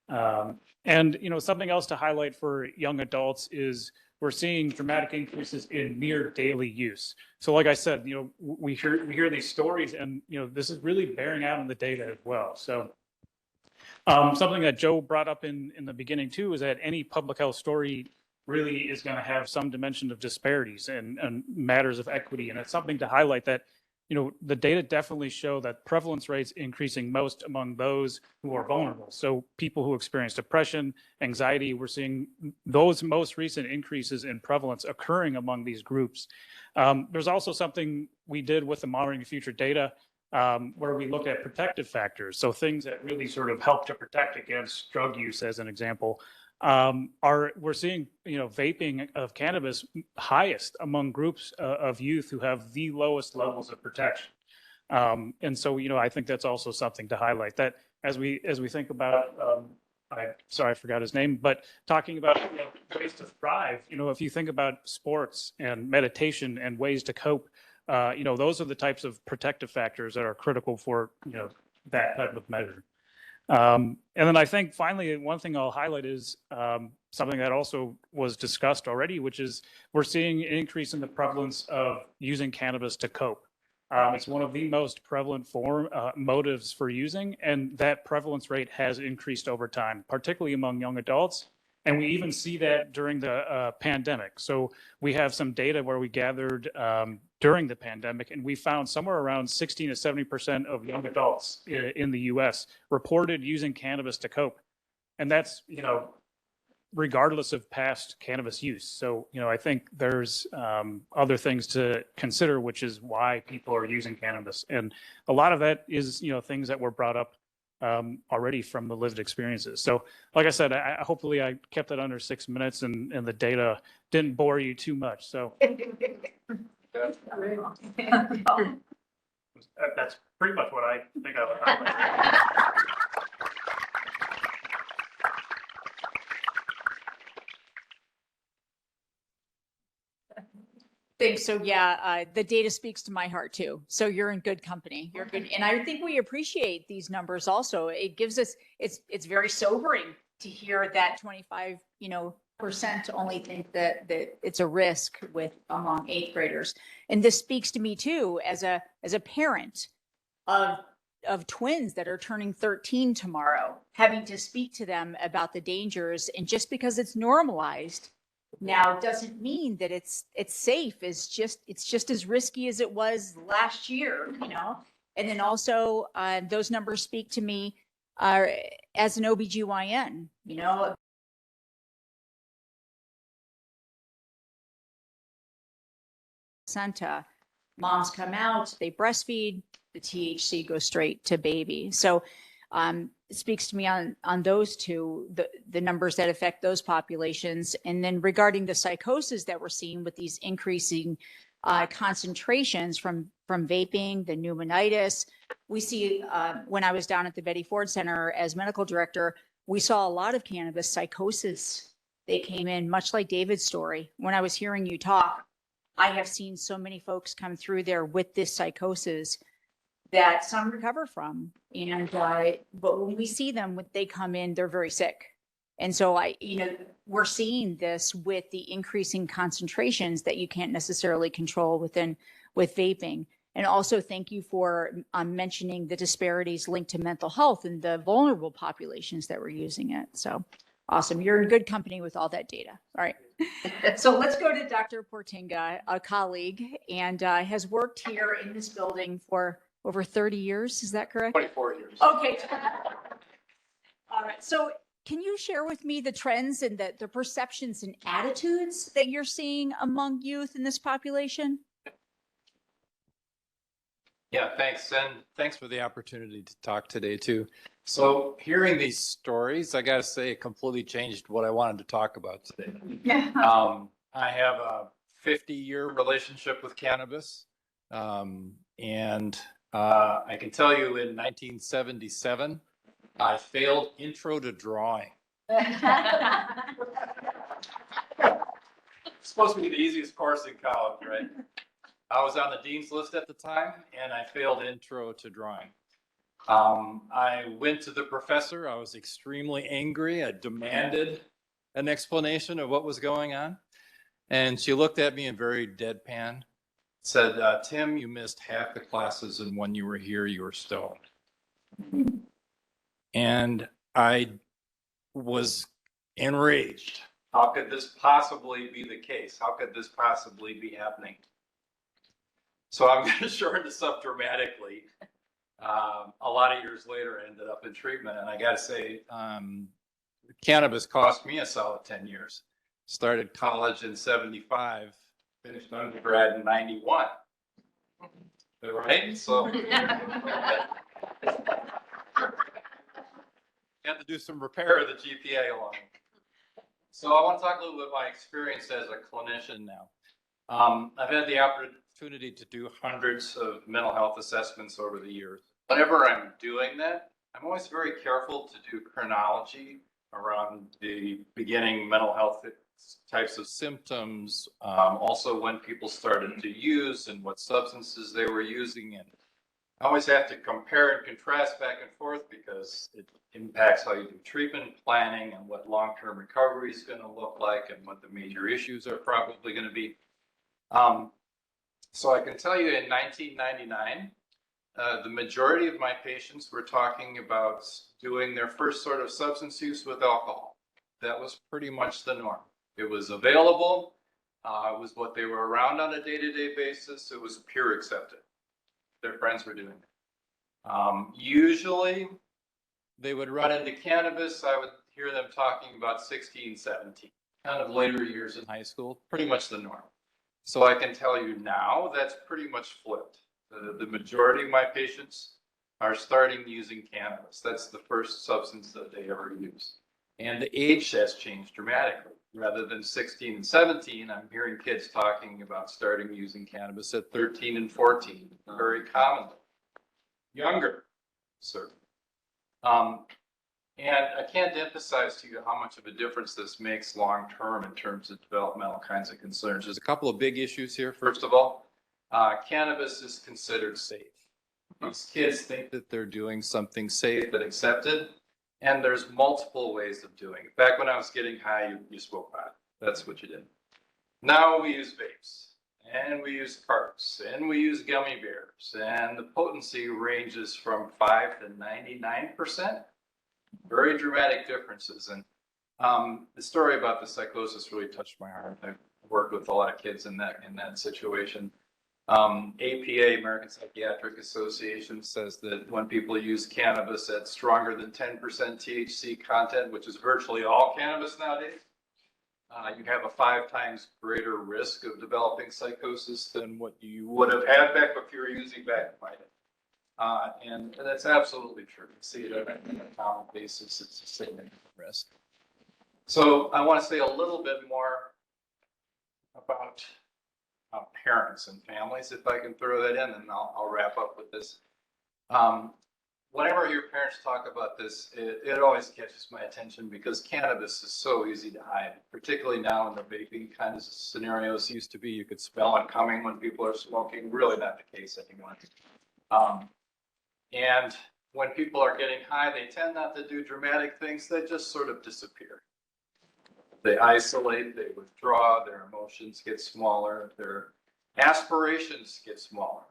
And, something else to highlight for young adults is we're seeing dramatic increases in near daily use. So like I said, we hear these stories and, this is really bearing out in the data as well. So something that Joe brought up in the beginning too is that any public health story really is going to have some dimension of disparities and matters of equity. And it's something to highlight that, you know, the data definitely show that prevalence rates increasing most among those who are vulnerable. So people who experience depression, anxiety, we're seeing those most recent increases in prevalence occurring among these groups. There's also something we did with the monitoring future data where we looked at protective factors. So things that really sort of help to protect against drug use, as an example, we're seeing, you know, vaping of cannabis highest among groups of youth who have the lowest levels of protection. And so, you know, I think that's also something to highlight, that as we think about, sorry, I forgot his name, but talking about, you know, ways to thrive, you know, if you think about sports and meditation and ways to cope, you know, those are the types of protective factors that are critical for, you know, that type of measure. And then I think finally, one thing I'll highlight is something that also was discussed already, which is we're seeing an increase in the prevalence of using cannabis to cope. It's one of the most prevalent motives for using, and that prevalence rate has increased over time, particularly among young adults. And we even see that during the pandemic. So we have some data where we gathered during the pandemic, and we found somewhere around 60 to 70% of young adults in the US reported using cannabis to cope. And that's, you know, regardless of past cannabis use. So, you know, I think there's other things to consider, which is why people are using cannabis. And a lot of that is, you know, things that were brought up already from the lived experiences. So like I said, hopefully I kept it under 6 minutes and the data didn't bore you too much. So that's pretty much what I think I would highlight. Thanks. So yeah, the data speaks to my heart too. So you're in good company. You're good, and I think we appreciate these numbers. Also, it gives us. It's very sobering to hear that 25%, you know, only think that it's a risk with among 8th graders, and this speaks to me too as a parent of twins that are turning 13 tomorrow, having to speak to them about the dangers, and just because it's normalized now doesn't mean that it's safe. It's just as risky as it was last year, you know. And then also those numbers speak to me as an OBGYN, you know. Placenta, moms come out, they breastfeed, the THC goes straight to baby. So it speaks to me on those two, the numbers that affect those populations. And then regarding the psychosis that we're seeing with these increasing concentrations from vaping, the pneumonitis, we see when I was down at the Betty Ford Center as medical director, we saw a lot of cannabis psychosis. They came in much like David's story. When I was hearing you talk, I have seen so many folks come through there with this psychosis that some recover from. And, but when we see them, when they come in, they're very sick. And so we're seeing this with the increasing concentrations that you can't necessarily control with vaping. And also thank you for mentioning the disparities linked to mental health and the vulnerable populations that were using it. So awesome. You're in good company with all that data. All right. So let's go to Dr. Portinga, a colleague, and has worked here in this building for over 30 years. Is that correct? 24 years. Okay. All right. So can you share with me the trends and the perceptions and attitudes that you're seeing among youth in this population? Yeah, thanks. And thanks for the opportunity to talk today too. So hearing these stories, I got to say it completely changed what I wanted to talk about today. Yeah. I have a 50-year relationship with cannabis. And I can tell you in 1977, I failed intro to drawing. It's supposed to be the easiest course in college, right? I was on the dean's list at the time, and I failed intro to drawing. I went to the professor. I was extremely angry. I demanded an explanation of what was going on. And she looked at me in very deadpan, said, Tim, you missed half the classes, and when you were here, you were stoned. And I was enraged. How could this possibly be the case? How could this possibly be happening? So I'm going to shorten this up dramatically. A lot of years later, I ended up in treatment, and I got to say, cannabis cost me a solid 10 years. Started college in 75, finished undergrad in 91. Right? So had to do some repair of the GPA along. So I want to talk a little bit about my experience as a clinician now. I've had the opportunity to do hundreds of mental health assessments over the years. Whenever I'm doing that, I'm always very careful to do chronology around the beginning mental health types of symptoms, also when people started to use and what substances they were using. And I always have to compare and contrast back and forth because it impacts how you do treatment planning and what long-term recovery is going to look like and what the major issues are probably going to be. So I can tell you in 1999, the majority of my patients were talking about doing their first sort of substance use with alcohol. That was pretty much the norm. It was available. It was what they were around on a day-to-day basis. It was pure accepted. Their friends were doing it. Usually, they would run into cannabis. I would hear them talking about 16, 17, kind of later years in high school, pretty much the norm. So I can tell you now that's pretty much flipped. The majority of my patients are starting using cannabis. That's the first substance that they ever use. And the age has changed dramatically. Rather than 16 and 17, I'm hearing kids talking about starting using cannabis at 13 and 14, very commonly. Younger, certainly. And I can't emphasize to you how much of a difference this makes long-term in terms of developmental kinds of concerns. There's a couple of big issues here. First of all, cannabis is considered safe. These kids think that they're doing something safe and accepted, and there's multiple ways of doing it. Back when I was getting high, you spoke pot. That's what you did. Now we use vapes, and we use carts, and we use gummy bears, and the potency ranges from 5 to 99%. Very dramatic differences. And the story about the psychosis really touched my heart. I've worked with a lot of kids in that situation. APA, American Psychiatric Association, says that when people use cannabis at stronger than 10% THC content, which is virtually all cannabis nowadays, you have a 5 times greater risk of developing psychosis than what you would have had back if you were using back in. And that's absolutely true. You see it on a common basis. It's a significant risk. So I want to say a little bit more about parents and families, if I can throw that in, and I'll wrap up with this. Whenever I hear parents talk about this, it always catches my attention because cannabis is so easy to hide, particularly now in the vaping kind of scenarios. Used to be you could smell it coming when people are smoking. Really not the case anymore. And when people are getting high, they tend not to do dramatic things. They just sort of disappear. They isolate, they withdraw, their emotions get smaller, their aspirations get smaller.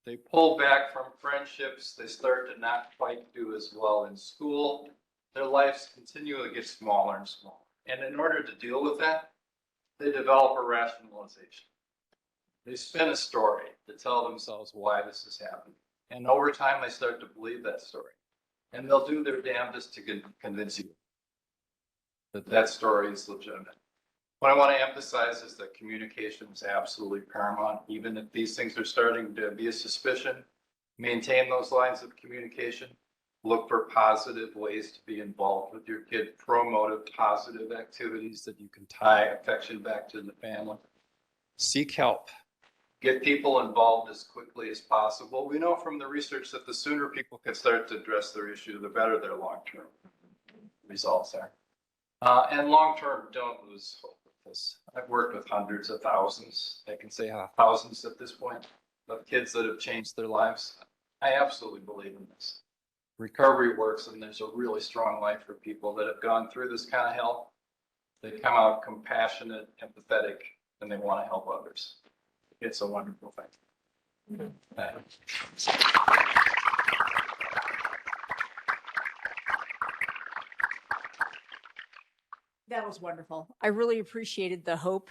They pull back from friendships, they start to not quite do as well in school. Their lives continually get smaller and smaller. And in order to deal with that, they develop a rationalization. They spin a story to tell themselves why this is happening. And over time, they start to believe that story. And they'll do their damnedest to convince you that story is legitimate. What I want to emphasize is that communication is absolutely paramount. Even if these things are starting to be a suspicion, maintain those lines of communication. Look for positive ways to be involved with your kid. Promote positive activities that you can tie affection back to the family. Seek help. Get people involved as quickly as possible. We know from the research that the sooner people can start to address their issue, the better their long-term results are. And long-term, don't lose hope with this. I've worked with hundreds of thousands, I can say thousands at this point, of kids that have changed their lives. I absolutely believe in this. Recovery works, and there's a really strong life for people that have gone through this kind of hell. They come out compassionate, empathetic, and they want to help others. It's a wonderful thing. That was wonderful. I really appreciated the hope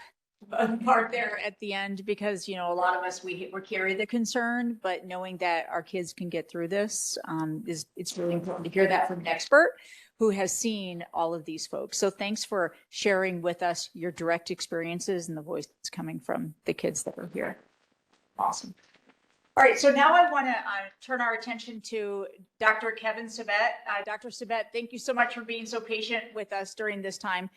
part there at the end because, a lot of us, we carry the concern, but knowing that our kids can get through this it's really important to hear that from an expert who has seen all of these folks. So thanks for sharing with us your direct experiences and the voice that's coming from the kids that are here. Awesome. All right, so now I want to turn our attention to Dr. Kevin Sabet. Dr. Sabet, thank you so much for being so patient with us during this time.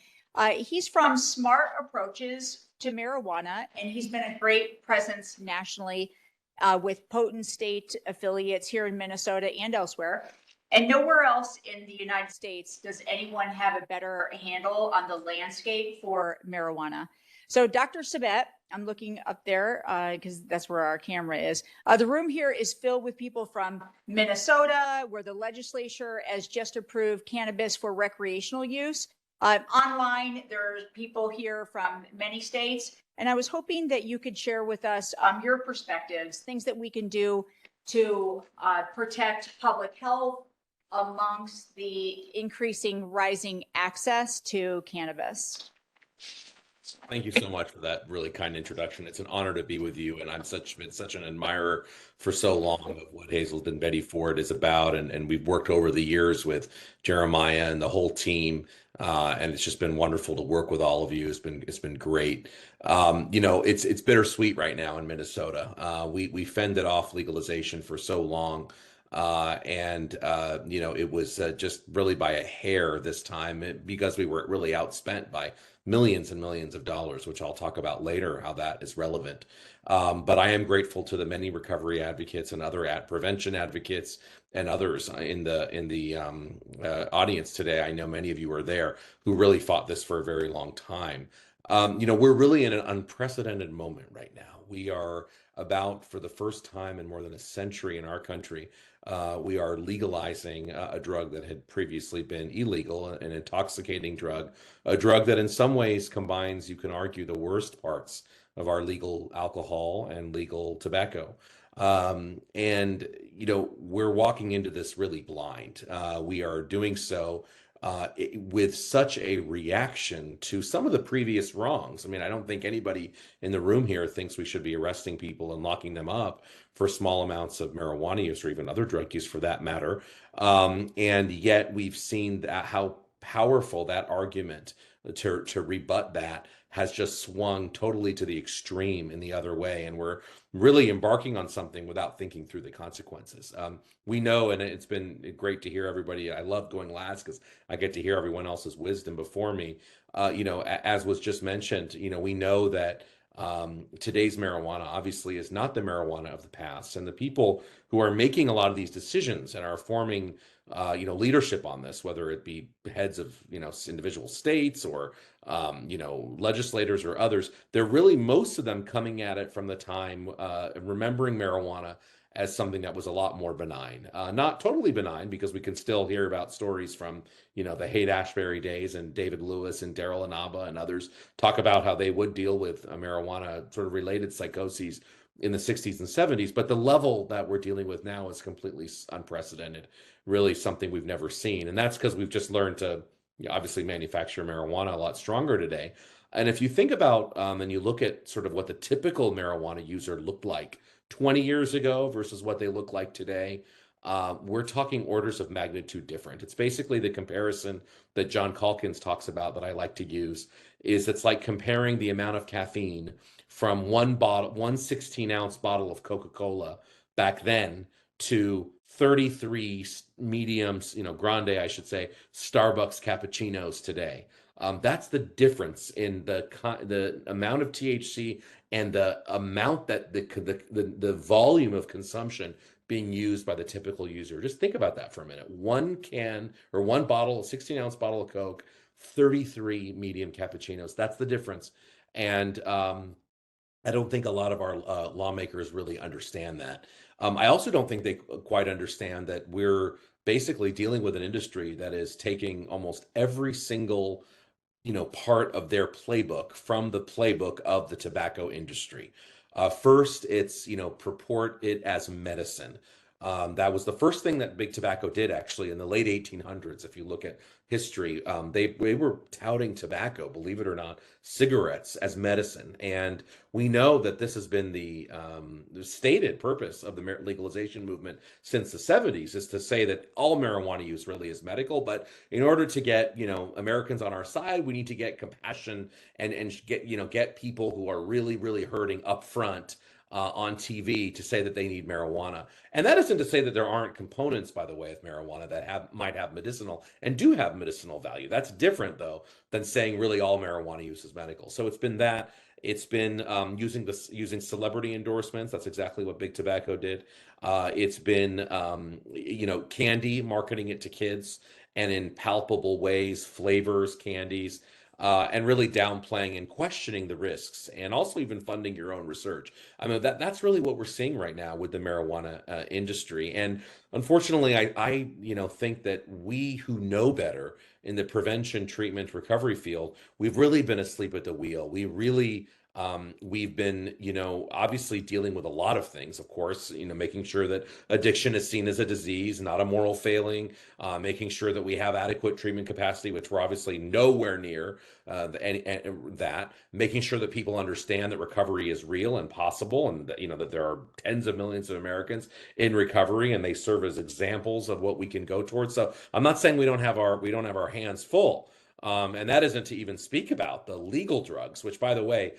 He's from Smart Approaches to Marijuana, and he's been a great presence nationally with potent state affiliates here in Minnesota and elsewhere. And nowhere else in the United States does anyone have a better handle on the landscape for marijuana. So Dr. Sabet, I'm looking up there because that's where our camera is. The room here is filled with people from Minnesota, where the legislature has just approved cannabis for recreational use. Online, there's people here from many states. And I was hoping that you could share with us your perspectives, things that we can do to protect public health amongst the increasing rising access to cannabis. Thank you so much for that really kind introduction. It's an honor to be with you, and been such an admirer for so long of what Hazelden Betty Ford is about, and we've worked over the years with Jeremiah and the whole team, and it's just been wonderful to work with all of you. It's been great. It's bittersweet right now in Minnesota. We fended off legalization for so long. It was just really by a hair this time because we were really outspent by millions and millions of dollars, which I'll talk about later, how that is relevant. But I am grateful to the many recovery advocates and other prevention advocates and others in the audience today. I know many of you are there who really fought this for a very long time. We're really in an unprecedented moment right now. We are about, for the first time in more than a century in our country, we are legalizing a drug that had previously been illegal, an intoxicating drug, a drug that in some ways combines, you can argue, the worst parts of our legal alcohol and legal tobacco. We're walking into this really blind. We are doing so with such a reaction to some of the previous wrongs. I mean, I don't think anybody in the room here thinks we should be arresting people and locking them up for small amounts of marijuana use or even other drug use for that matter. And yet we've seen how powerful that argument to rebut that has just swung totally to the extreme in the other way. And we're really embarking on something without thinking through the consequences. We know, and it's been great to hear everybody. I love going last because I get to hear everyone else's wisdom before me. As was just mentioned, we know that today's marijuana obviously is not the marijuana of the past. And the people who are making a lot of these decisions and are forming leadership on this, whether it be heads of, individual states or, legislators or others, they're really, most of them coming at it from the time, remembering marijuana as something that was a lot more benign. Not totally benign, because we can still hear about stories from, the Haight-Ashbury days, and David Lewis and Daryl Inaba and others talk about how they would deal with marijuana sort of related psychoses in the 60s and 70s. But the level that we're dealing with now is completely unprecedented, really something we've never seen. And that's because we've just learned to obviously manufacture marijuana a lot stronger today. And if you think about and you look at sort of what the typical marijuana user looked like 20 years ago versus what they look like today, we're talking orders of magnitude different. It's basically the comparison that John Calkins talks about that I like to use, is it's like comparing the amount of caffeine from one 16-ounce bottle of Coca-Cola back then to 33 mediums, grande, I should say, Starbucks cappuccinos today. That's the difference in the amount of THC and the amount that the volume of consumption being used by the typical user. Just think about that for a minute. One can or one bottle, a 16-ounce bottle of Coke, 33 medium cappuccinos. That's the difference. And I don't think a lot of our lawmakers really understand that. I also don't think they quite understand that we're basically dealing with an industry that is taking almost every single part of their playbook from the playbook of the tobacco industry. First, it's purport it as medicine. That was the first thing that big tobacco did, actually, in the late 1800s. If you look at history, they were touting tobacco, believe it or not, cigarettes as medicine. And we know that this has been the stated purpose of the legalization movement since the 70s, is to say that all marijuana use really is medical. But in order to get, Americans on our side, we need to get compassion and get people who are really, really hurting up front on TV to say that they need marijuana. And that isn't to say that there aren't components, by the way, of marijuana that might have medicinal and do have medicinal value. That's different, though, than saying really all marijuana use is medical. So it's been that. It's been using celebrity endorsements. That's exactly what big tobacco did. It's been candy, marketing it to kids, and in palpable ways, flavors, candies. And really downplaying and questioning the risks, and also even funding your own research. I mean, that's really what we're seeing right now with the marijuana industry. And unfortunately, I think that we who know better in the prevention, treatment, recovery field, we've really been asleep at the wheel. We've been, obviously dealing with a lot of things, of course, making sure that addiction is seen as a disease, not a moral failing, making sure that we have adequate treatment capacity, which we're obviously nowhere near that, making sure that people understand that recovery is real and possible, and that there are tens of millions of Americans in recovery, and they serve as examples of what we can go towards. So I'm not saying we don't have our hands full. And that isn't to even speak about the legal drugs, which, by the way,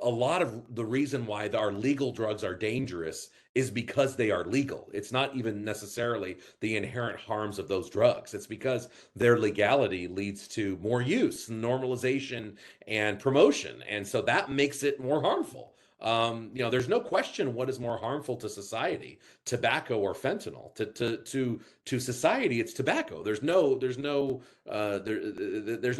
a lot of the reason why our legal drugs are dangerous is because they are legal. It's not even necessarily the inherent harms of those drugs. It's because their legality leads to more use, normalization, and promotion. And so that makes it more harmful. There's no question what is more harmful to society, tobacco or fentanyl. To society, it's tobacco. There's no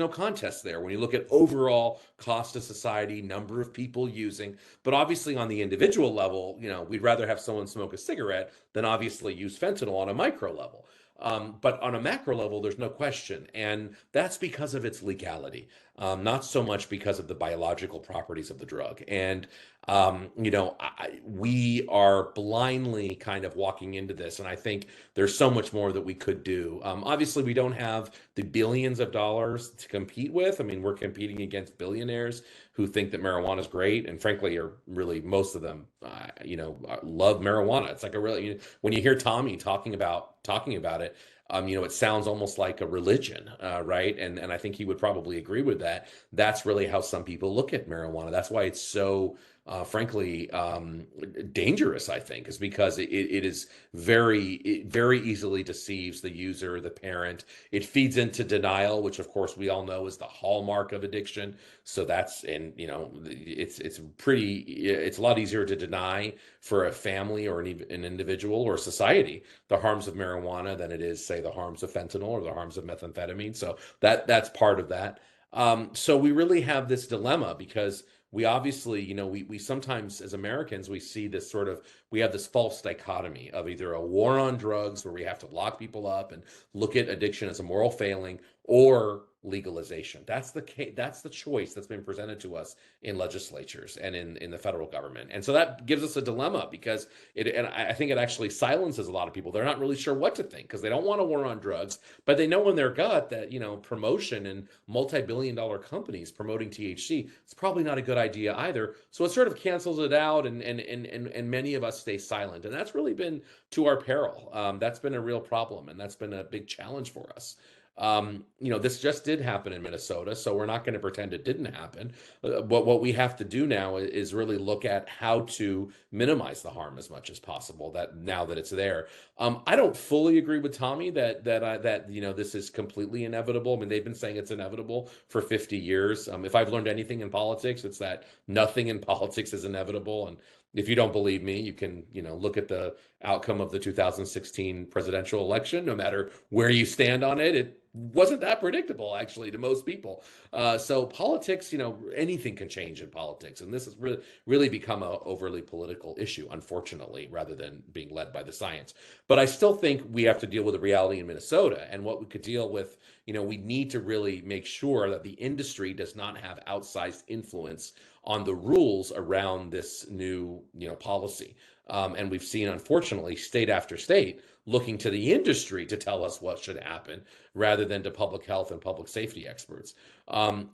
contest there when you look at overall cost to society, number of people using. But obviously, on the individual level, we'd rather have someone smoke a cigarette than obviously use fentanyl on a micro level. But on a macro level, there's no question. And that's because of its legality, not so much because of the biological properties of the drug. And, we are blindly kind of walking into this. And I think there's so much more that we could do. Obviously, we don't have the billions of dollars to compete with. I mean, we're competing against billionaires who think that marijuana is great. And frankly, are really, most of them, love marijuana. It's like when you hear Tommy talking about it, it sounds almost like a religion, right? And I think he would probably agree with that. That's really how some people look at marijuana. That's why it's so, frankly, dangerous, I think, is because it is it very easily deceives the user, the parent. It feeds into denial, which of course we all know is the hallmark of addiction. So it's a lot easier to deny for a family or an individual or society the harms of marijuana than it is, say, the harms of fentanyl or the harms of methamphetamine. So that's part of that. So we really have this dilemma because we obviously, we sometimes as Americans, we have this false dichotomy of either a war on drugs where we have to lock people up and look at addiction as a moral failing, or legalization. That's the choice that's been presented to us in legislatures and in the federal government. And so that gives us a dilemma because and I think it actually silences a lot of people. They're not really sure what to think because they don't want a war on drugs, but they know in their gut that, promotion and multi-billion-dollar companies promoting THC, it's probably not a good idea either. So it sort of cancels it out, and many of us stay silent. And that's really been to our peril. That's been a real problem, and that's been a big challenge for us. This just did happen in Minnesota, so we're not going to pretend it didn't happen. But what we have to do now is really look at how to minimize the harm as much as possible. Now that it's there, I don't fully agree with Tommy that this is completely inevitable. I mean, they've been saying it's inevitable for 50 years. If I've learned anything in politics, it's that nothing in politics is inevitable. And if you don't believe me, you can, look at the outcome of the 2016 presidential election. No matter where you stand on it, it wasn't that predictable, actually, to most people. So politics, anything can change in politics. And this has really become an overly political issue, unfortunately, rather than being led by the science. But I still think we have to deal with the reality in Minnesota. And what we could deal with, we need to really make sure that the industry does not have outsized influence on the rules around this new, policy. And we've seen, unfortunately, state after state looking to the industry to tell us what should happen rather than to public health and public safety experts.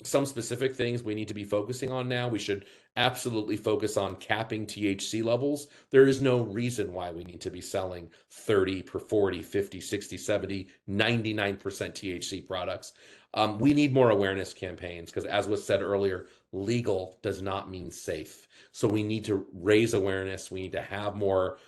Some specific things we need to be focusing on now. We should absolutely focus on capping THC levels. There is no reason why we need to be selling 30 per 40, 50, 60, 70, 99% THC products. We need more awareness campaigns because, as was said earlier, legal does not mean safe. So we need to raise awareness. We need to have more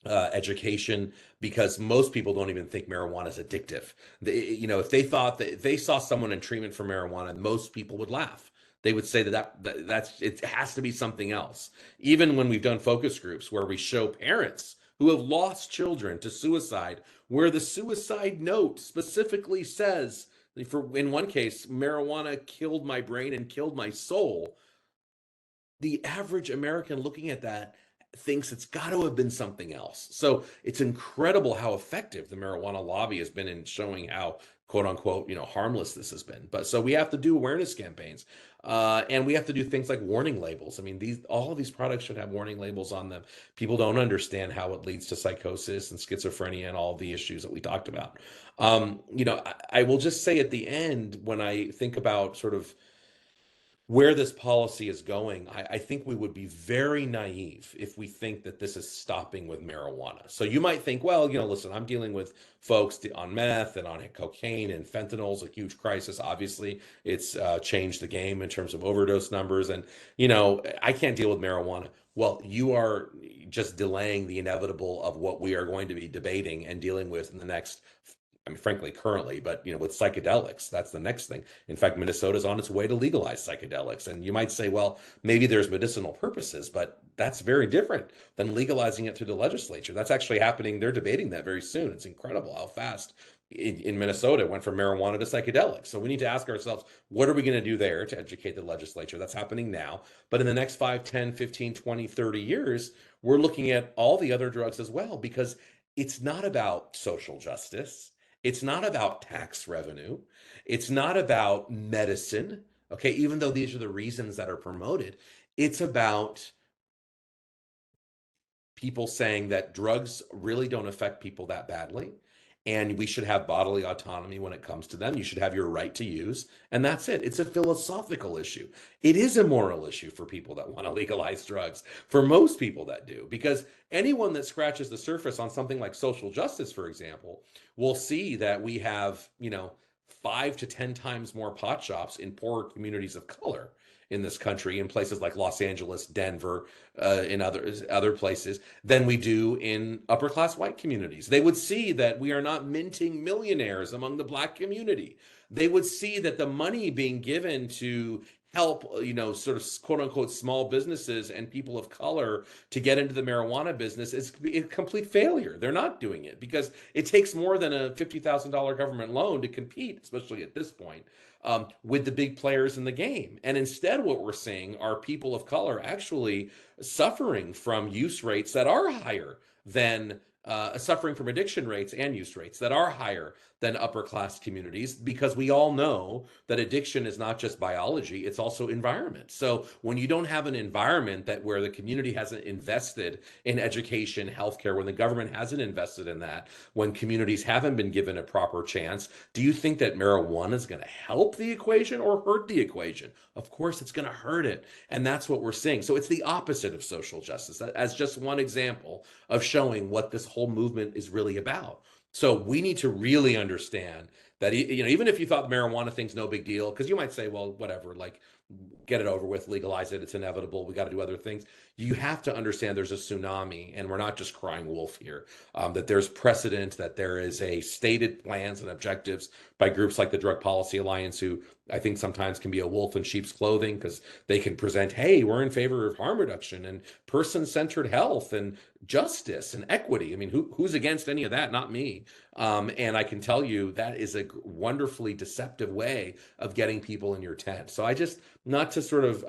education, because most people don't even think marijuana is addictive. If they thought that, if they saw someone in treatment for marijuana, most people would laugh. They would say that's it has to be something else. Even when we've done focus groups where we show parents who have lost children to suicide, where the suicide note specifically says, in one case, marijuana killed my brain and killed my soul. The average American looking at that thinks it's got to have been something else. So it's incredible how effective the marijuana lobby has been in showing how, quote unquote, harmless this has been. But so we have to do awareness campaigns, and we have to do things like warning labels. I mean, all of these products should have warning labels on them. People don't understand how it leads to psychosis and schizophrenia and all the issues that we talked about. I will just say at the end, when I think about sort of where this policy is going, I think we would be very naive if we think that this is stopping with marijuana. So you might think, well, listen, I'm dealing with folks on meth and on cocaine, and fentanyl is a huge crisis. Obviously, it's changed the game in terms of overdose numbers. And, I can't deal with marijuana. Well, you are just delaying the inevitable of what we are going to be debating and dealing with in the next, frankly, currently, but with psychedelics, that's the next thing. In fact, Minnesota's on its way to legalize psychedelics. And you might say, well, maybe there's medicinal purposes, but that's very different than legalizing it through the legislature. That's actually happening. They're debating that very soon. It's incredible how fast in Minnesota it went from marijuana to psychedelics. So we need to ask ourselves, what are we going to do there to educate the legislature? That's happening now. But in the next 5, 10, 15, 20, 30 years, we're looking at all the other drugs as well, because it's not about social justice. It's not about tax revenue. It's not about medicine. Okay, even though these are the reasons that are promoted, it's about people saying that drugs really don't affect people that badly, and we should have bodily autonomy when it comes to them. You should have your right to use, and that's it. It's a philosophical issue. It is a moral issue for people that want to legalize drugs, for most people that do, because anyone that scratches the surface on something like social justice, for example, will see that we have, 5 to 10 times more pot shops in poorer communities of color in this country, in places like Los Angeles, Denver, in other places, than we do in upper class white communities. They would see that we are not minting millionaires among the Black community. They would see that the money being given to help, sort of quote unquote small businesses and people of color to get into the marijuana business is a complete failure. They're not doing it because it takes more than a $50,000 government loan to compete, especially at this point, with the big players in the game. And instead, what we're seeing are people of color actually suffering from use rates that are higher than suffering from addiction rates and use rates that are higher than upper class communities, because we all know that addiction is not just biology, it's also environment. So when you don't have an environment where the community hasn't invested in education, healthcare, when the government hasn't invested in that, when communities haven't been given a proper chance, do you think that marijuana is going to help the equation or hurt the equation? Of course, it's going to hurt it. And that's what we're seeing. So it's the opposite of social justice, as just one example of showing what this whole movement is really about. So we need to really understand that, even if you thought the marijuana thing's no big deal, because you might say, well, whatever, like, get it over with, legalize it, it's inevitable, we got to do other things. You have to understand there's a tsunami, and we're not just crying wolf here, that there's precedent, that there is a stated plans and objectives by groups like the Drug Policy Alliance, who I think sometimes can be a wolf in sheep's clothing, because they can present, hey, we're in favor of harm reduction and person-centered health and justice and equity. I mean, who's against any of that? Not me. And I can tell you that is a wonderfully deceptive way of getting people in your tent. So I just, not to sort of,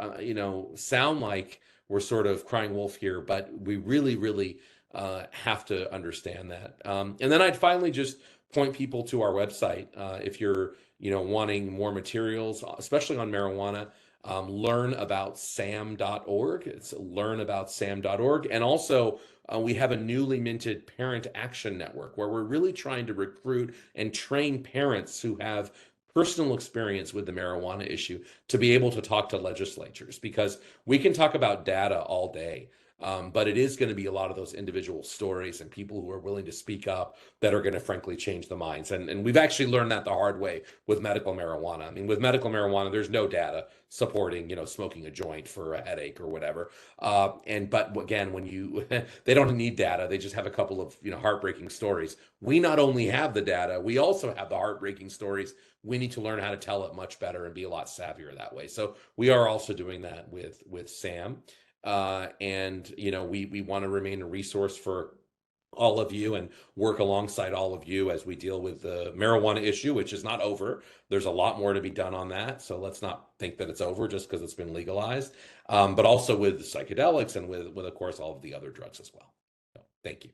sound like we're sort of crying wolf here, but we really, really have to understand that. And then I'd finally just point people to our website if you're, wanting more materials, especially on marijuana. learnaboutsam.org. It's learnaboutsam.org. And also, we have a newly minted Parent Action Network where we're really trying to recruit and train parents who have personal experience with the marijuana issue to be able to talk to legislatures, because we can talk about data all day. But it is going to be a lot of those individual stories and people who are willing to speak up that are going to frankly change the minds. And we've actually learned that the hard way with medical marijuana. I mean, with medical marijuana, there's no data supporting, smoking a joint for a headache or whatever. But again, when you, they don't need data, they just have a couple of, heartbreaking stories. We not only have the data, we also have the heartbreaking stories. We need to learn how to tell it much better and be a lot savvier that way. So we are also doing that with Sam. We want to remain a resource for all of you and work alongside all of you as we deal with the marijuana issue, which is not over. There's a lot more to be done on that. So let's not think that it's over just because it's been legalized, but also with psychedelics and with, of course, all of the other drugs as well. So, thank you.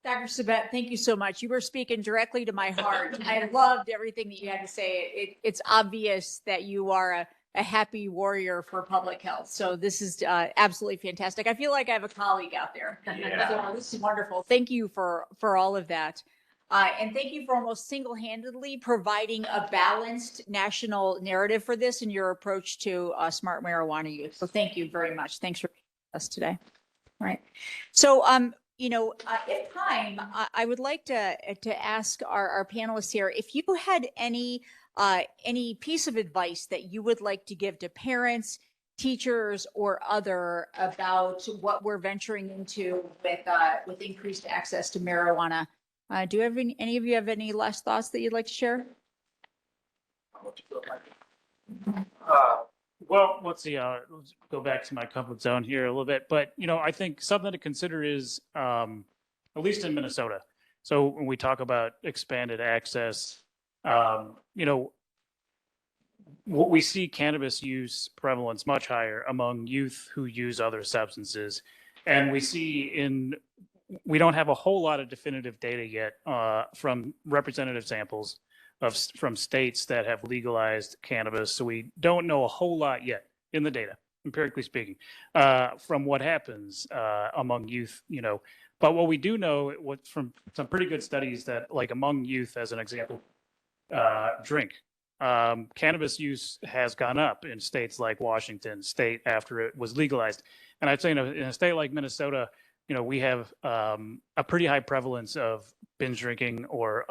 Dr. Sabet, thank you so much. You were speaking directly to my heart. I loved everything that you had to say. It's obvious that you are a happy warrior for public health. So this is absolutely fantastic. I feel like I have a colleague out there. Yeah. So this is wonderful. Thank you for all of that. And thank you for almost single-handedly providing a balanced national narrative for this in your approach to smart marijuana use. So thank you very much. Thanks for being with us today. All right. So, if time, I would like to ask our panelists here, if you had any piece of advice that you would like to give to parents, teachers, or other about what we're venturing into with increased access to marijuana. Do you have any of you have any last thoughts that you'd like to share? Well, let's see. Let's go back to my comfort zone here a little bit. But, I think something to consider is, at least in Minnesota. So when we talk about expanded access, what we see cannabis use prevalence much higher among youth who use other substances. And we don't have a whole lot of definitive data yet from representative samples from states that have legalized cannabis. So we don't know a whole lot yet in the data, empirically speaking, from what happens among youth, But what we do know from some pretty good studies that, like among youth, as an example, drink. Cannabis use has gone up in states like Washington State after it was legalized. And I'd say in a state like Minnesota, we have a pretty high prevalence of binge drinking or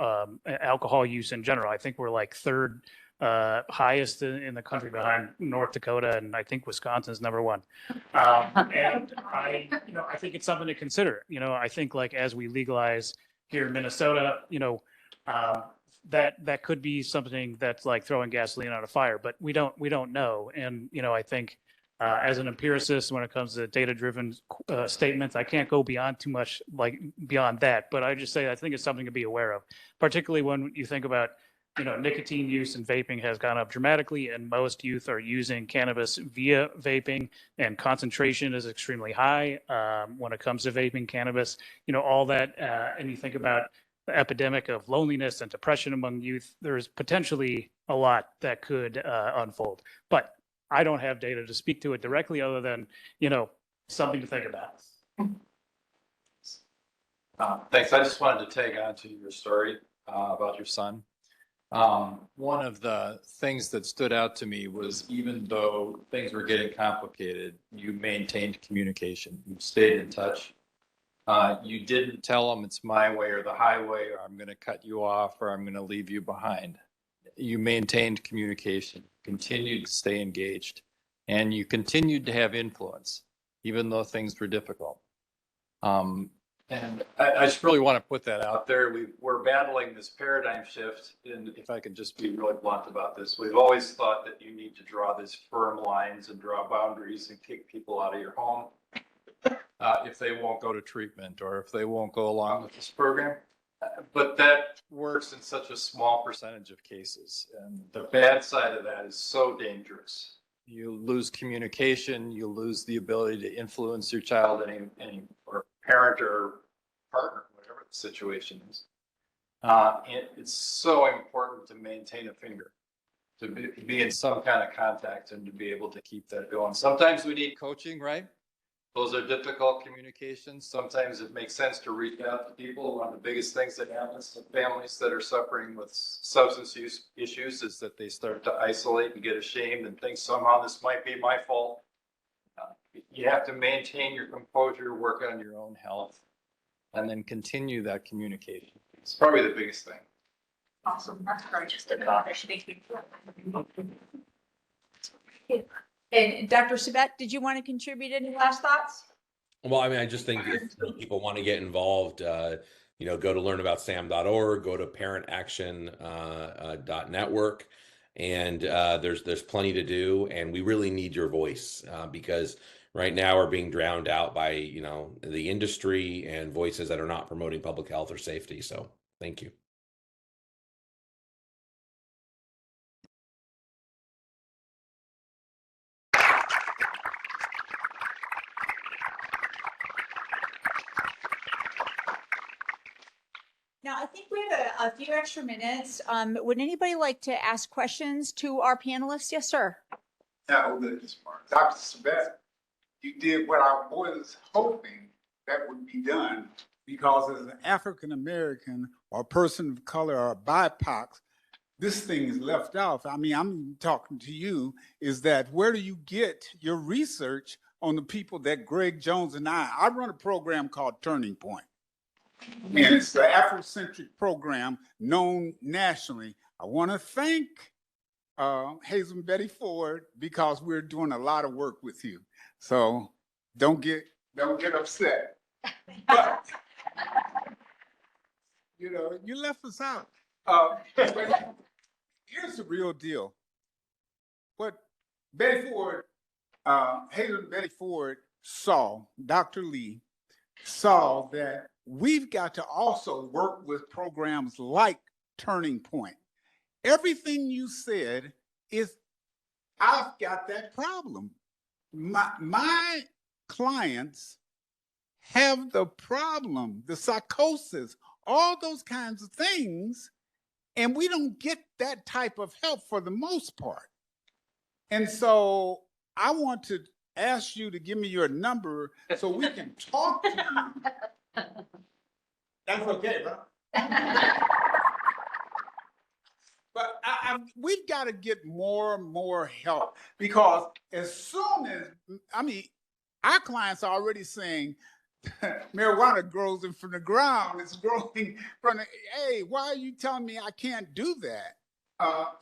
alcohol use in general. I think we're like third highest in the country behind North Dakota, and I think Wisconsin's number one. And I think it's something to consider. I think like as we legalize here in Minnesota, that could be something that's like throwing gasoline on a fire, but we don't know. And I think. As an empiricist, when it comes to data-driven statements, I can't go beyond too much, beyond that. But I just say I think it's something to be aware of, particularly when you think about, nicotine use and vaping has gone up dramatically, and most youth are using cannabis via vaping, and concentration is extremely high when it comes to vaping cannabis. All that, and you think about the epidemic of loneliness and depression among youth. There's potentially a lot that could unfold, but I don't have data to speak to it directly other than, something to think about. Thanks. I just wanted to tag on to your story about your son. One of the things that stood out to me was even though things were getting complicated, you maintained communication. You stayed in touch. You didn't tell him it's my way or the highway, or I'm going to cut you off, or I'm going to leave you behind. You maintained communication, continued to stay engaged, and you continued to have influence, even though things were difficult. And I just really want to put that out there. We're battling this paradigm shift, and if I could just be really blunt about this, we've always thought that you need to draw these firm lines and draw boundaries and kick people out of your home if they won't go to treatment or if they won't go along with this program. But that works in such a small percentage of cases. And the bad side of that is so dangerous. You lose communication, you lose the ability to influence your child or parent or partner, whatever the situation is. It's so important to maintain a finger, to be in some kind of contact and to be able to keep that going. Sometimes we need coaching, right? Those are difficult communications. Sometimes it makes sense to reach out to people. One of the biggest things that happens to families that are suffering with substance use issues is that they start to isolate and get ashamed and think somehow this might be my fault. You have to maintain your composure, work on your own health, and then continue that communication. It's probably the biggest thing. Awesome. That's great. Just a thought. I should be. And Dr. Sabet, did you want to contribute any last thoughts? Well, I mean, I just think if people want to get involved, go to learnaboutsam.org, go to parentaction.network, and there's plenty to do, and we really need your voice because right now we're being drowned out by the industry and voices that are not promoting public health or safety. So thank you. Now, I think we have a few extra minutes. Would anybody like to ask questions to our panelists? Yes, sir. Dr. Sabet, you did what I was hoping that would be done, because as an African American or person of color or BIPOC, this thing is left off. I mean, I'm talking to you, is that where do you get your research on the people that Greg Jones and I run a program called Turning Point. And it's the Afrocentric program known nationally. I want to thank Hazelden Betty Ford because we're doing a lot of work with you. So don't get upset. But you left us out. But here's the real deal. What Betty Ford, Hazelden Betty Ford saw, Dr. Lee saw that we've got to also work with programs like Turning Point. Everything you said is, I've got that problem. My clients have the problem, the psychosis, all those kinds of things, and we don't get that type of help for the most part. And so I want to ask you to give me your number so we can talk to you. That's okay, bro. But we've got to get more and more help, because as soon as, our clients are already saying marijuana grows from the ground. It's growing from the, hey, why are you telling me I can't do that?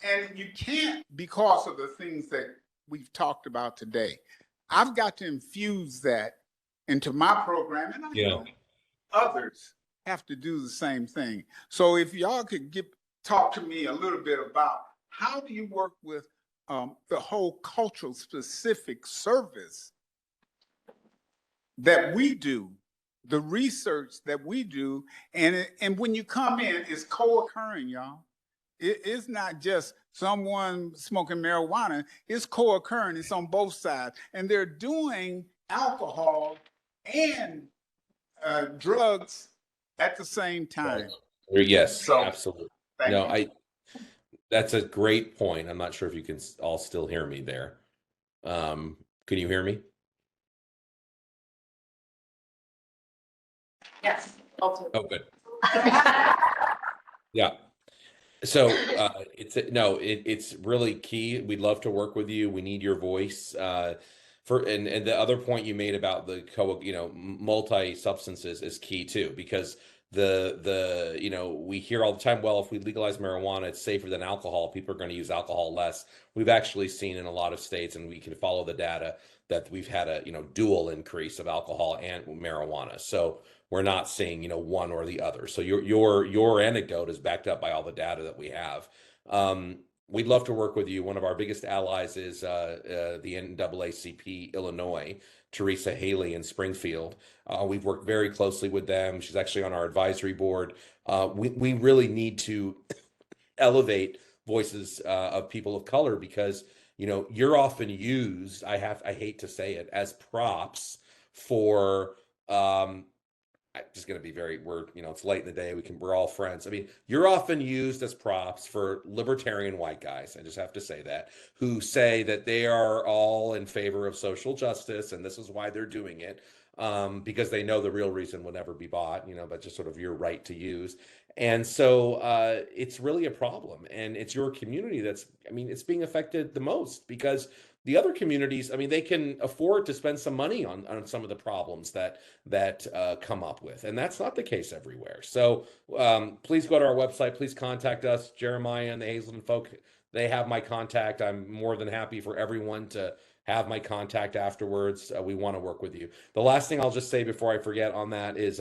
And you can't, because of the things that we've talked about today. I've got to infuse that into my program, and I know others have to do the same thing. So if y'all could talk to me a little bit about how do you work with the whole cultural specific service that we do, the research that we do, and when you come in, it's co-occurring, y'all. It's not just someone smoking marijuana, it's co-occurring, it's on both sides. And they're doing alcohol and drugs at the same time. Yes, So, absolutely. No, that's a great point. I'm not sure if you can all still hear me there. Can you hear me? Yes. Oh, good. Yeah. So it's really key. We'd love to work with you. We need your voice. And the other point you made about the multi substances is key too, because we hear all the time, well, if we legalize marijuana, it's safer than alcohol. People are going to use alcohol less. We've actually seen in a lot of states, and we can follow the data, that we've had a dual increase of alcohol and marijuana. So we're not seeing one or the other. So your anecdote is backed up by all the data that we have. We'd love to work with you. One of our biggest allies is the NAACP Illinois, Teresa Haley in Springfield. We've worked very closely with them. She's actually on our advisory board. We really need to elevate voices of people of color, because you're often used, I hate to say it, as props for just going to be it's late in the day. We're all friends. I mean, you're often used as props for libertarian white guys. I just have to say that, who say that they are all in favor of social justice. And this is why they're doing it. Because they know the real reason will never be bought, but just sort of your right to use. And so it's really a problem. And it's your community it's being affected the most, because the other communities, they can afford to spend some money on some of the problems that come up with. And that's not the case everywhere. So please go to our website. Please contact us. Jeremiah and the Hazelden folk, they have my contact. I'm more than happy for everyone to have my contact afterwards. We want to work with you. The last thing I'll just say before I forget on that is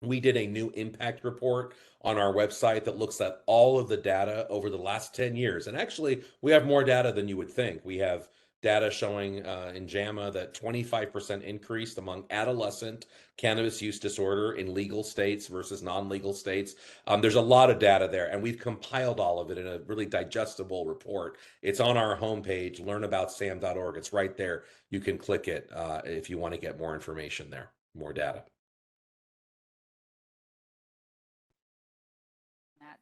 we did a new impact report on our website that looks at all of the data over the last 10 years. And actually, we have more data than you would think. We have data showing in JAMA that 25% increased among adolescent cannabis use disorder in legal states versus non-legal states. There's a lot of data there, and we've compiled all of it in a really digestible report. It's on our homepage, learnaboutsam.org. It's right there. You can click it if you want to get more information there, more data.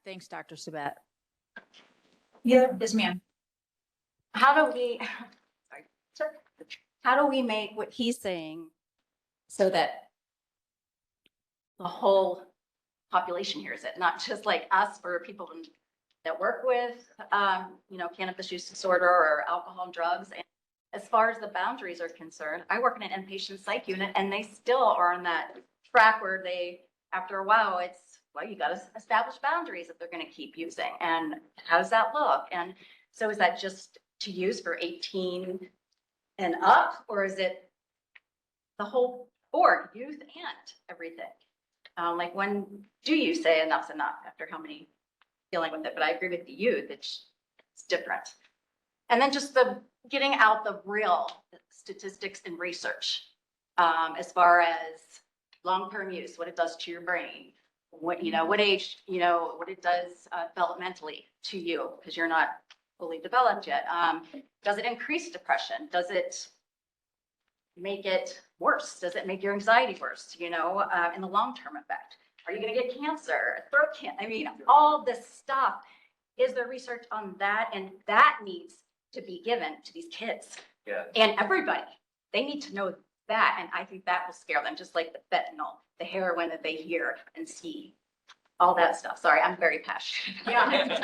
Thanks, Dr. Sabet. Yeah, yes, ma'am. How do we make what he's saying so that the whole population hears it, not just like us or people that work with, cannabis use disorder or alcohol and drugs. And as far as the boundaries are concerned, I work in an inpatient psych unit, and they still are on that track where after a while, you got to establish boundaries if they're going to keep using. And how does that look? And so is that just to use for 18 and up, or is it the whole board, youth and everything? When do you say enough's enough after how many dealing with it? But I agree with the youth, it's different. And then just getting out the real statistics and research as far as long-term use, what it does to your brain, what age, what it does developmentally to you, because you're not fully developed yet. Does it increase depression? Does it make it worse? Does it make your anxiety worse, in the long-term effect? Are you going to get cancer, throat cancer? All this stuff. Is there research on that? And that needs to be given to these kids. Yeah. And everybody. They need to know that. And I think that will scare them, just like the fentanyl, the heroin that they hear and see. All that stuff. Sorry, I'm very passionate. Yeah.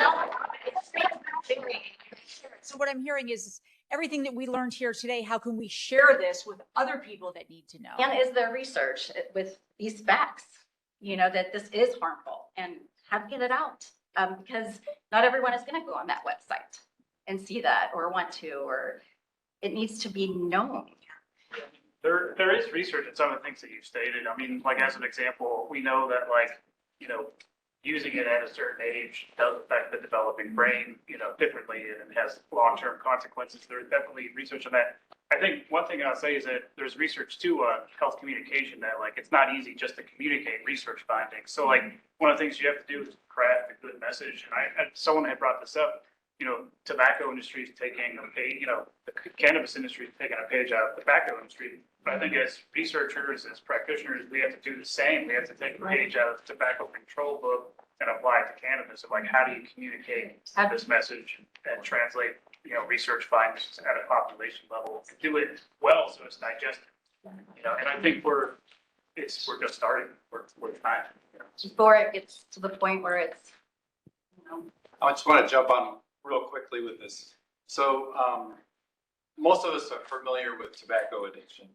So what I'm hearing is everything that we learned here today, how can we share this with other people that need to know? And is there research with these facts, that this is harmful, and how to get it out? Because not everyone is going to go on that website and see that or want to, or it needs to be known. There is research in some of the things that you've stated. As an example, we know that using it at a certain age does affect the developing brain, differently, and has long-term consequences. There's definitely research on that. I think one thing I'll say is that there's research too on health communication that it's not easy just to communicate research findings. So one of the things you have to do is craft a good message. And someone had brought this up. Tobacco industry is taking a page, the cannabis industry is taking a page out of the tobacco industry. But I think as researchers, as practitioners, we have to do the same. We have to take a page out of the tobacco control book and apply it to cannabis. Of how do you communicate this message and translate, research findings at a population level, do it well so it's digested. And I think we're just starting. We're trying. Before it gets to the point where it's, I just want to jump on real quickly with this. So most of us are familiar with tobacco addiction.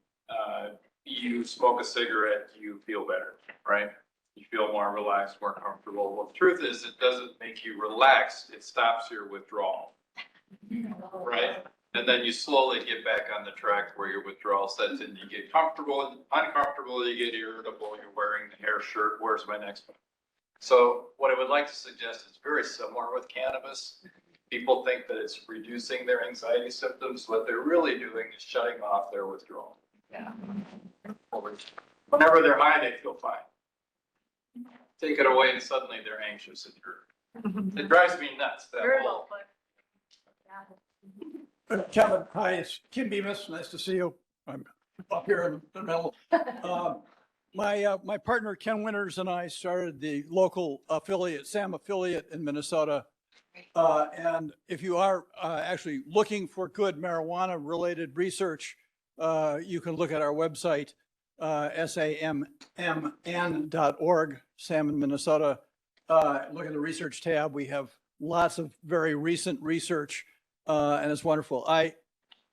You smoke a cigarette, you feel better, right? You feel more relaxed, more comfortable. Well, the truth is it doesn't make you relaxed. It stops your withdrawal, right? And then you slowly get back on the track where your withdrawal sets in. You get comfortable, uncomfortable, you get irritable, you're wearing the hair shirt, where's my next one? So what I would like to suggest is very similar with cannabis. People think that it's reducing their anxiety symptoms. What they're really doing is shutting off their withdrawal. yeah. Whenever they're high, they feel fine. Take it away and suddenly they're anxious and hurt. It drives me nuts. Very well put. Kevin, hi, it's Kim Bemis. Nice to see you. I'm up here in the middle. my partner Ken Winters and I started the local affiliate, SAM affiliate in Minnesota. And if you are actually looking for good marijuana related research, you can look at our website, SAMMN.org, SAM in Minnesota. Look at the research tab. We have lots of very recent research, and it's wonderful. I've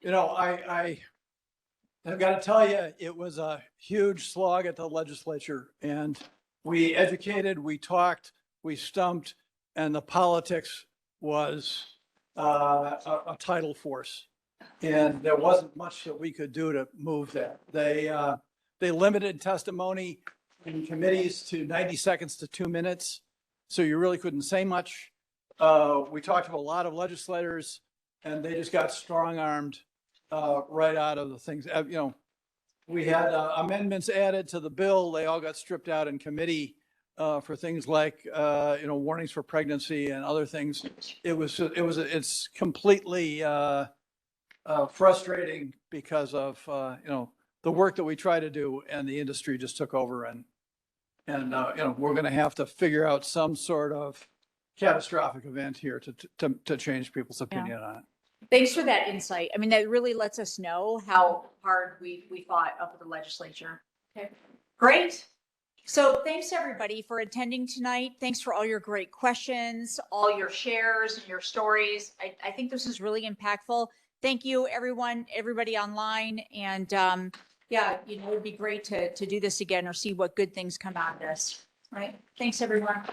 got to tell you, it was a huge slog at the legislature, and we educated, we talked, we stumped, and the politics was a tidal force. And there wasn't much that we could do to move that. They limited testimony in committees to 90 seconds to 2 minutes, so you really couldn't say much. We talked to a lot of legislators, and they just got strong-armed right out of the things. We had amendments added to the bill. They all got stripped out in committee for things like warnings for pregnancy and other things. It's completely frustrating because of the work that we try to do, and the industry just took over, and we're going to have to figure out some sort of catastrophic event here to change people's opinion on it. Thanks for that insight. I mean, that really lets us know how hard we fought up at the legislature. Okay, great. So thanks everybody for attending tonight. Thanks for all your great questions, all your shares and your stories. I think this is really impactful. Thank you, everyone, everybody online. And yeah, it would be great to do this again or see what good things come out of this. Right. Thanks, everyone.